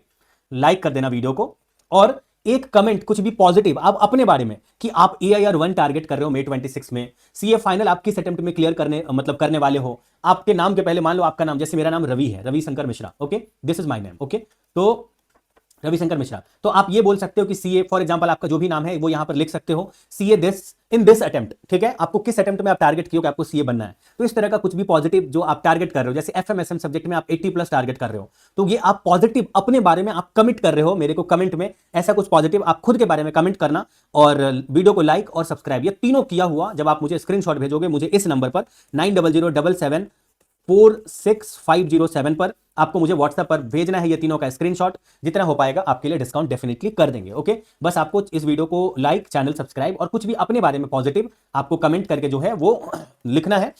लाइक कर देना वीडियो को, और एक कमेंट कुछ भी पॉजिटिव आप अपने बारे में कि आप AIR 1 टारगेट कर रहे हो मे 26 में, CA फाइनल आप किस अटेम्प्ट में क्लियर करने वाले हो। आपके नाम के पहले मान लो आपका नाम, जैसे मेरा नाम रवि है, Ravi Shankar Mishra. Okay, this is my name. Okay, तो रविशंकर मिश्रा, तो आप ये बोल सकते हो कि CA फॉर एग्जांपल आपका जो भी नाम है वो यहां पर लिख सकते हो, CA this in this attempt. ठीक है, आपको किस अटेम्प्ट में आप टारगेट किए हो कि आपको CA बनना है, तो इस तरह का कुछ भी पॉजिटिव जो आप टारगेट कर रहे हो, जैसे FMSM सब्जेक्ट में आप 80+ टारगेट कर रहे हो, तो ये आप पॉजिटिव अपने बारे में आप कमिट कर रहे हो मेरे को कमेंट में, ऐसा कुछ पॉजिटिव आप खुद के बारे में कमेंट करना, और वीडियो को लाइक और सब्सक्राइब, ये तीनों किया हुआ जब आप मुझे स्क्रीनशॉट भेजोगे मुझे इस नंबर पर 9007746507 पर, आपको मुझे व्हाट्सएप पर भेजना है ये तीनों का स्क्रीनशॉट। जितना हो पाएगा आपके लिए डिस्काउंट डेफिनेटली कर देंगे। ओके, बस आपको इस वीडियो को लाइक, चैनल सब्सक्राइब और कुछ भी अपने बारे में पॉजिटिव आपको कमेंट करके जो है वो लिखना है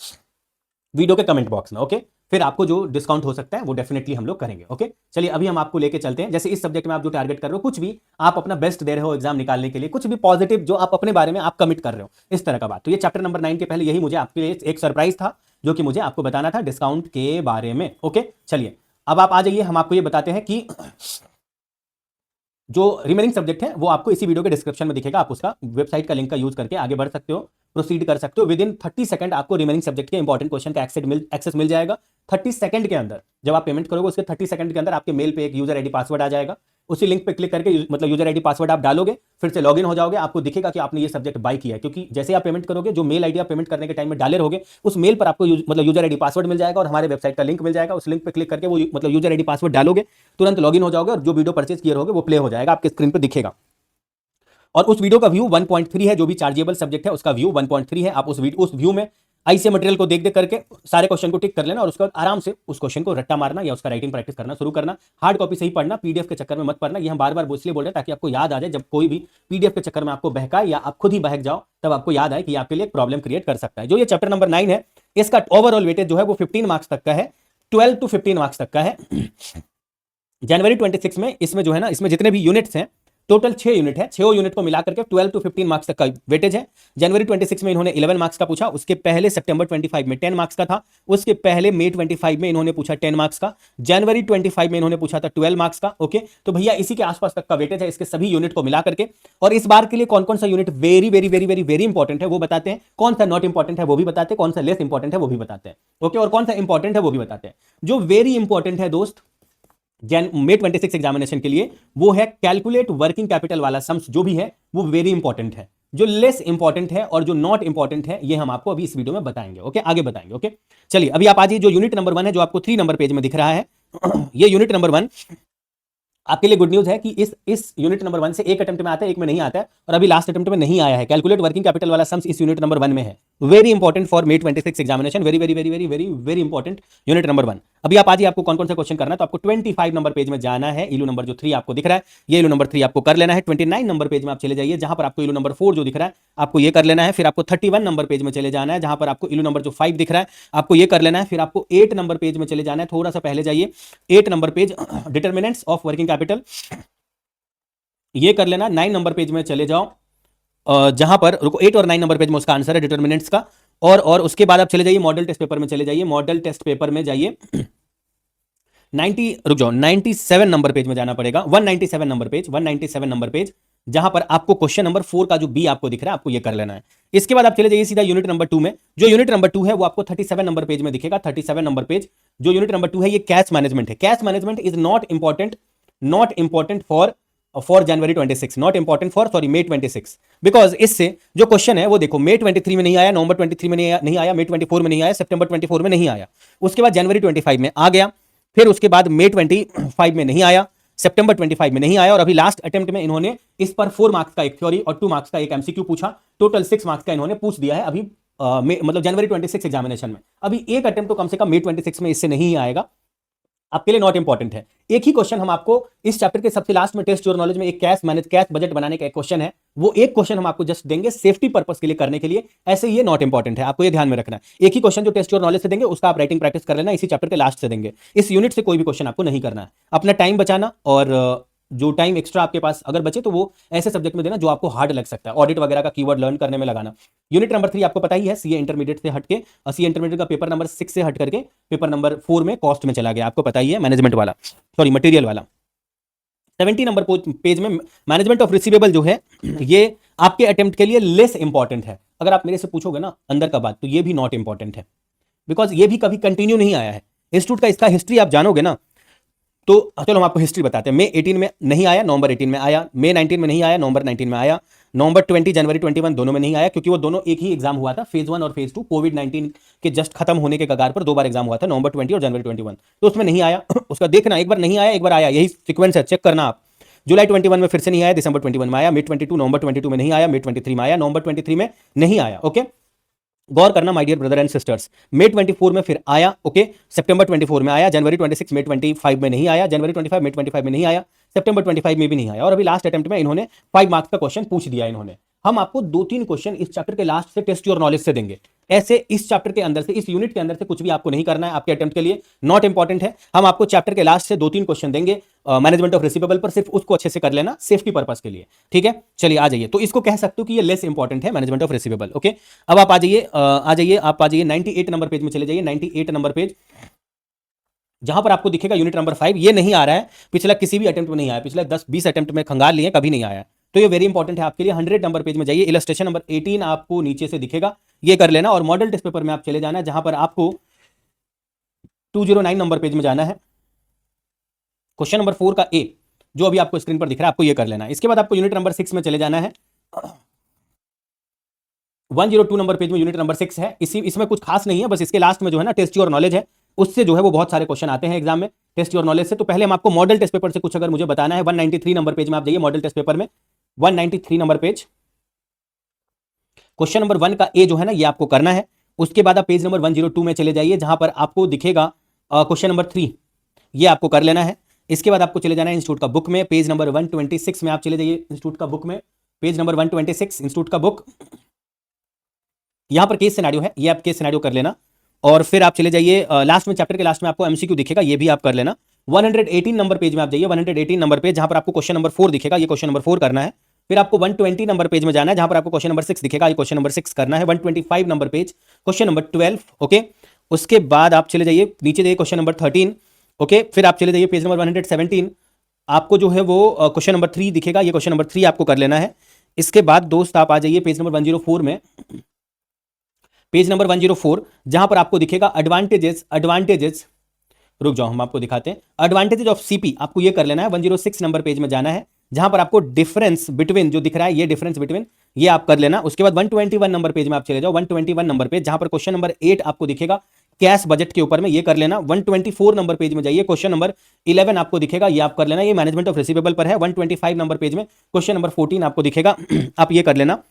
वीडियो के कमेंट बॉक्स में। ओके, फिर आपको जो डिस्काउंट हो सकता है वो डेफिनेटली हम लोग करेंगे। ओके, चलिए अभी हम आपको लेके चलते हैं। जैसे इस सब्जेक्ट में आप जो टारगेट कर रहे हो, कुछ भी आप अपना बेस्ट दे रहे हो एग्जाम निकालने के लिए, कुछ भी पॉजिटिव जो आप अपने बारे में आप कमिट कर रहे हो, इस तरह का बात। तो ये चैप्टर नंबर 9 के पहले यही मुझे आपके लिए एक सरप्राइज था, जो कि मुझे आपको बताना था डिस्काउंट के बारे में। ओके, चलिए अब आप आ जाइए, हम आपको ये बताते हैं कि जो रिमेनिंग सब्जेक्ट है वो आपको इसी वीडियो के डिस्क्रिप्शन में दिखेगा, आप उसका वेबसाइट का लिंक का यूज करके आगे बढ़ सकते हो, प्रोसीड कर सकते हो। विद इन 30 सेकंड आपको रिमेनिंग सब्जेक्ट के इंपॉर्टेंट क्वेश्चन का एक्सेस मिल जाएगा। 30 सेकंड के अंदर जब आप पेमेंट करोगे उसके 30 सेकंड के अंदर आपके मेल पे एक यूजर आईडी पासवर्ड आ जाएगा। उसी लिंक पे क्लिक करके मतलब यूजर आईडी पासवर्ड आप डालोगे, फिर से लॉगिन हो जाओगे, आपको दिखेगा कि आपने ये सब्जेक्ट बाय किया है, क्योंकि जैसे आप पेमेंट करोगे जो मेल आईडी आप पेमेंट करने के टाइम में डाले रहोगे उस मेल पर आपको मतलब यूजर आईडी पासवर्ड मिल जाएगा और हमारे वेबसाइट का लिंक मिल जाएगा। उस लिंक पे क्लिक करके वो मतलब यूजर आईडी पासवर्ड डालोगे, तुरंत लॉगिन हो जाओगे और जो वीडियो परचेज किए रहोगे वो प्ले हो जाएगा, आपके स्क्रीन पर दिखेगा। और उस वीडियो का व्यू 1.3 है, जो भी चार्जेबल सब्जेक्ट है उसका व्यू 1.3 है। आप उस व्यू में आईसीए मटेरियल को देख देख करके सारे क्वेश्चन को टिक कर लेना और उसके बाद आराम से उस क्वेश्चन को रट्टा मारना या उसका राइटिंग प्रैक्टिस करना शुरू करना। हार्ड कॉपी से ही पढ़ना, पीडीएफ के चक्कर में मत पढ़ना। ये हम बार बार इसलिए बोल रहे हैं ताकि आपको याद आ जाए, जब कोई भी पीडीएफ के चक्कर में आपको बहकाए या आप खुद ही बहक जाओ तब आपको याद आए कि आपके लिए एक प्रॉब्लम क्रिएट कर सकता है। जो ये चैप्टर नंबर 9 है इसका ओवरऑल वेटेज जो है वो 15 मार्क्स तक का है, 12 to 15 मार्क्स तक का है। जनवरी 26 में इसमें जो है ना, इसमें जितने भी यूनिट्स हैं टोटल 6 यूनिट है, 6 यूनिट को मिलाकर के 12 to 15 मार्क्स तक का वेटेज है। जनवरी 26 में इन्होंने 11 मार्क्स का पूछा, उसके पहले सितंबर 25 में 10 मार्क्स का था, उसके पहले मई 25 में इन्होंने पूछा 10 मार्क्स का, जनवरी 25 में इन्होंने पूछा था 12 मार्क्स का। ओके, तो भैया इसी के आसपास तक का वेटेज है इसके सभी यूनिट को मिलाकर के। और इस बार के लिए कौन कौन सा unit very very very very very important है वो बताते हैं, कौन सा नॉट इंपॉर्टेंट है वो भी बताते हैं, कौन सा लेस इंपॉर्टेंट है वो भी बताते हैं। ओके, और कौन सा इंपॉर्टेंट है वो भी बताते हैं। जो वेरी इंपॉर्टेंट है दोस्त मई 26 एग्जामिनेशन के लिए वो है कैलकुलेट वर्किंग कैपिटल वाला सम्स, जो भी है वो वेरी इंपॉर्टेंट है। जो लेस इंपॉर्टेंट है और जो नॉट इंपॉर्टेंट है ये हम आपको अभी इस वीडियो में बताएंगे। ओके, आगे बताएंगे। ओके, चलिए अभी आप आ जाइए, जो यूनिट नंबर 1 है जो आपको 3 नंबर पेज में दिख रहा है ये यूनिट नंबर 1 आपके लिए गुड न्यूज है कि इस यूनिट नंबर 1 से एक अटेम्प्ट में आता है, एक में नहीं आता है, और अभी लास्ट अटेम्प्ट में नहीं आया है। कैलकुलेट वर्किंग कैपिटल वाला सम्स इस यूनिट नंबर 1 में है। Very important for May 26 examination, very very very very very very important unit number 1। अभी आप आज आपको कौन कौन सा क्वेश्चन करना है, तो आपको 25 नंबर पेज में जाना है। इलू नंबर जो 3 आपको दिख रहा है ये इलू नंबर 3 आपको कर लेना है। 29 नंबर पेज में आप चले जाइए, जहां पर आपको इलू नंबर 4 जो दिख रहा है आपको ये कर लेना है। फिर आपको 31 नंबर पेज में चले जाना है, जहां पर आपको इलू नंबर जो 5 दिख रहा है आपको ये कर लेना है। फिर आपको 8 नंबर पेज में चले जाना है, थोड़ा सा पहले जाइए, 8 number page determinants of working capital ये कर लेना। 9 नंबर पेज में चले जाओ, जहां पर रुको 8 और 9 नंबर पेज में उसका आंसर है डिटर्मिनेंट्स का। और उसके बाद आप चले जाइए मॉडल टेस्ट पेपर में चले जाइए, मॉडल टेस्ट पेपर में जाइए 97 नंबर पेज में जाना पड़ेगा, 197 नंबर पेज, 197 नंबर पेज, जहां पर आपको क्वेश्चन नंबर 4 का जो बी आपको दिख रहा है आपको ये कर लेना है। इसके बाद आप चले जाइए सीधा यूनिट नंबर 2 में। जो यूनिट नंबर 2 है वो आपको 37 नंबर पेज में दिखेगा, 37 नंबर पेज। जो यूनिट नंबर 2 है ये कैश मैनेजमेंट है। Cash management is not important for January 26, not important for May 26, because इससे जो क्वेश्चन है वो देखो May 23 में नहीं आया, नवंबर 23 में नहीं आया, May 24 में नहीं आया, सितंबर 24 में नहीं आया, उसके बाद जनवरी 25 में आ गया, फिर उसके बाद May 25 में नहीं आया, सितंबर 25 में नहीं आया, और अभी लास्ट अटेम्प्ट में इन्होंने इस पर 4 मार्क्स का एक थ्योरी और 2 मार्क्स का एक एमसीक्यू पूछा, टोटल 6 मार्क्स का इन्होंने पूछ दिया है अभी मतलब जनवरी 26 एग्जामिनेशन में। अभी एक अटेम्प्ट तो कम से कम May 26 में इससे नहीं आएगा, आपके लिए नॉट इंपॉर्टेंट है। एक ही क्वेश्चन हम आपको इस चैप्टर के सबसे लास्ट में टेस्ट योर नॉलेज में एक कैश बजट बनाने का एक क्वेश्चन है, वो एक क्वेश्चन हम आपको जस्ट देंगे सेफ्टी पर्पस के लिए करने के लिए, ऐसे ये नॉट इंपॉर्टेंट है, आपको ये ध्यान में रखना है। एक ही क्वेश्चन जो टेस्ट योर नॉलेज से देंगे उसका आप राइटिंग प्रैक्टिस कर लेना, इसी चैप्टर के लास्ट से देंगे। इस यूनिट से कोई भी क्वेश्चन आपको नहीं करना है, अपना टाइम बचाना, और जो टाइम एक्स्ट्रा आपके पास अगर बचे तो वो ऐसे सब्जेक्ट में देना जो आपको हार्ड लग सकता है, ऑडिट वगैरह का कीवर्ड लर्न करने में लगाना। यूनिट नंबर 3 आपको पता ही है, सीए इंटरमीडिएट से हटके, सीए इंटरमीडिएट का पेपर नंबर 6 से हट करके पेपर नंबर 4 में कॉस्ट में चला गया, आपको पता ही है, मैनेजमेंट वाला, सॉरी मटेरियल वाला। 70 नंबर पेज में मैनेजमेंट ऑफ रिसीवेबल जो है ये आपके अटेम्प्ट के लिए लेस इंपॉर्टेंट है। अगर आप मेरे से पूछोगे ना अंदर का बात, तो ये भी नॉट इंपॉर्टेंट है, बिकॉज ये भी कभी कंटिन्यू नहीं आया है। इंस्टीट्यूट का इसका हिस्ट्री आप जानोगे ना, तो चलो हम आपको हिस्ट्री बताते हैं। May 18 में नहीं आया, नवंबर 18 में आया, May 19 में नहीं आया, नवंबर 19 में आया, नवंबर 20, जनवरी 21 दोनों में नहीं आया, क्योंकि वो दोनों एक ही एग्जाम हुआ था, फेज 1 और फेज 2, कोविड-19 के जस्ट खत्म होने के कगार पर 2 बार एग्जाम हुआ था, नवंबर 20 और जनवरी 21, तो उसमें नहीं आया। उसका देखना, एक बार नहीं आया एक बार आया, यही सीक्वेंस है, चेक करना आप। जुलाई 21 में फिर से नहीं आया, दिसंबर 21 में आया, May 22, नवंबर 22 में नहीं आया, May 23 में आया, नवंबर 23 में नहीं आया। ओके, गौर करना my dear brother and sisters. May 24 में फिर आया, ओके, सितंबर 24 में आया, जनवरी 26 May 25 में नहीं आया, जनवरी 25 May 25 में नहीं आया, सितंबर 25 में भी नहीं आया, और अभी लास्ट अटेम्प्ट में इन्होंने 5 मार्क्स का क्वेश्चन पूछ दिया इन्होंने। हम आपको 2-3 क्वेश्चन इस चैप्टर के लास्ट से टेस्ट योर नॉलेज से देंगे। ऐसे इस चैप्टर के अंदर से, इस यूनिट के अंदर से कुछ भी आपको नहीं करना है, आपके अटेम्प्ट के लिए नॉट इंपॉर्टेंट है। हम आपको चैप्टर के लास्ट से 2-3 क्वेश्चन देंगे मैनेजमेंट ऑफ रिसीवेबल पर, सिर्फ उसको अच्छे से कर लेना सेफ्टी पर्पस के लिए, ठीक है। चलिए आ जाइए, तो इसको कह सकते हो कि ये लेस इंपॉर्टेंट है मैनेजमेंट ऑफ रिसीवेबल। ओके, अब आप आ जाइए, आप आ जाइए 98 नंबर पेज में चले जाइए। 98 नंबर पेज, जहां पर आपको दिखेगा यूनिट नंबर 5। ये नहीं आ रहा है, पिछला किसी भी अटेम्प्ट में नहीं आया, पिछले 10-20 अटेम्प्ट में खंगाल लिए, कभी नहीं आया, तो ये वेरी इंपॉर्टेंट है आपके लिए। 100 नंबर पेज में जाइए, इलस्ट्रेशन नंबर 18 आपको नीचे से दिखेगा, ये कर लेना। और मॉडल टेस्ट पेपर में आप चले जाना, जहां पर आपको 209 नंबर पेज में जाना है, क्वेश्चन नंबर 4 का ए, जो अभी आपको स्क्रीन पर दिख रहा है, आपको ये कर लेना है। इसके बाद आपको यूनिट नंबर 6 में चले जाना है। 102 नंबर पेज में यूनिट नंबर 6 है। इसमें कुछ खास नहीं है, बस इसके लास्ट में जो है ना टेस्ट योर नॉलेज है, उससे जो है वो बहुत सारे क्वेश्चन आते हैं एग्जाम में टेस्ट योर नॉलेज से। तो पहले हम आपको मॉडल टेस्ट पेपर से कुछ अगर मुझे बताना है, 193 नंबर पेज में आप जाइए, मॉडल टेस्ट पेपर में 193 नंबर पेज, क्वेश्चन नंबर 1 का ए जो है ना, ये आपको करना है। उसके बाद आप पेज नंबर 102 में चले जाइए, जहां पर आपको दिखेगा क्वेश्चन नंबर 3, ये आपको कर लेना है। इसके बाद आपको चले जाना है इंस्टीट्यूट का बुक में, पेज नंबर 126 में आप चले जाइए, इंस्टीट्यूट का बुक में पेज नंबर 126, इंस्टीट्यूट का बुक, यहां पर केस सिनेरियो है, ये आप केस सिनेरियो कर लेना। और फिर आप चले जाइए लास्ट में, चैप्टर के लास्ट में आपको एमसीक्यू दिखेगा, ये भी आप कर लेना। 118 नंबर पेज में आप जाइए, 118 नंबर पेज, जहां पर आपको क्वेश्चन नंबर 4 दिखेगा, ये क्वेश्चन नंबर 4 करना है। फिर आपको 120 नंबर पेज में जाना है, जहां पर आपको क्वेश्चन नंबर 6 दिखेगा, ये क्वेश्चन नंबर 6 करना है। 125 number page, question number 12, okay. उसके बाद आप चले जाइए नीचे जाइए, क्वेश्चन नंबर 13, ओके। फिर आप चले जाइए पेज नंबर 117, आपको जो है वो क्वेश्चन नंबर 3 दिखेगा, ये क्वेश्चन नंबर 3 आपको कर लेना है। इसके बाद दोस्त आप आ जाइए पेज नंबर 104 में, पेज नंबर 104, जहां पर आपको दिखेगा एडवांटेजेस, रुक जाओ हम आपको दिखाते हैं, एडवांटेजेस ऑफ सीपी, आपको ये कर लेना है। 106 नंबर पेज में जाना है, जहां पर आपको डिफरेंस बिटवीन जो दिख रहा है, ये डिफरेंस बिटवीन, ये आप कर लेना। उसके बाद 121 नंबर पेज में आप चले जाओ, 121 नंबर पेज, जहां पर क्वेश्चन नंबर 8 आपको दिखेगा कैश बजट के ऊपर में, ये कर लेना। 124 नंबर पेज में जाइए, क्वेश्चन नंबर 11 आपको दिखेगा, ये आप कर लेना, ये मैनेजमेंट ऑफ रिसीवेबल पर है। 125 नंबर पेज में क्वेश्चन नंबर 14 आपको दिखेगा, आप ये कर लेना।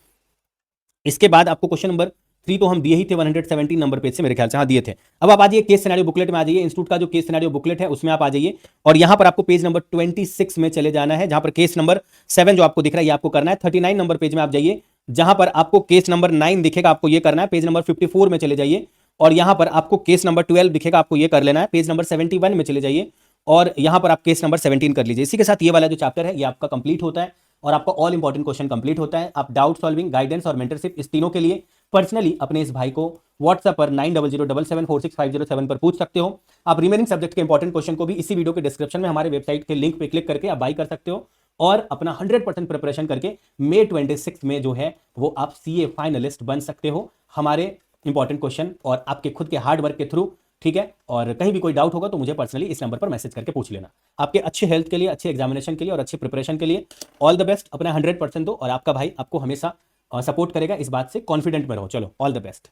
इसके बाद आपको क्वेश्चन नंबर 3 तो हम दिए ही थे 117 नंबर पेज से, मेरे ख्याल से हाँ दिए थे। अब आप आ जाइए केस सिनेरियो बुकलेट में आ जाइए, इंस्टीट्यूट का जो केस सिनेरियो बुकलेट है उसमें आप आ जाइए, और यहां पर आपको पेज नंबर 26 में चले जाना है, जहां पर केस नंबर 7 जो आपको दिख रहा है, ये आपको करना है। 39 नंबर पेज में आप जाइए, जहां पर आपको केस नंबर 9 दिखेगा, आपको ये करना है। पेज नंबर 54 में चले जाइए, और यहां पर आपको केस नंबर 12 दिखेगा, आपको ये कर लेना है। पेज नंबर 71 में चले जाइए, और यहां पर आप केस नंबर 17 कर लीजिए। इसी के साथ ये वाला जो चैप्टर है ये आपका कंप्लीट होता है, और आपका ऑल इंपॉर्टेंट क्वेश्चन कंप्लीट होता है। आप डाउट सॉल्विंग, गाइडेंस और मेंटरशिप, इस तीनों के लिए पर्सनली अपने इस भाई को व्हाट्सएप पर 9007746507 पर पूछ सकते हो। आप रिमेनिंग सब्जेक्ट के इंपॉर्टेंट क्वेश्चन को भी इसी वीडियो के डिस्क्रिप्शन में हमारे वेबसाइट के लिंक पे क्लिक करके आप बाई कर सकते हो, और अपना 100% प्रिपरेशन करके May 26 में जो है वो आप CA फाइनलिस्ट बन सकते हो, हमारे इंपॉर्टेंट क्वेश्चन और आपके खुद के हार्ड वर्क के थ्रू, ठीक है। और कहीं भी कोई डाउट होगा तो मुझे पर्सनली इस नंबर पर मैसेज करके पूछ लेना। आपके अच्छे हेल्थ के लिए, अच्छे एग्जामिनेशन के लिए और अच्छे प्रिपरेशन के लिए ऑल द बेस्ट। अपना 100% दो, और आपका भाई आपको हमेशा सपोर्ट करेगा, इस बात से कॉन्फिडेंट में रहो। चलो, ऑल द बेस्ट।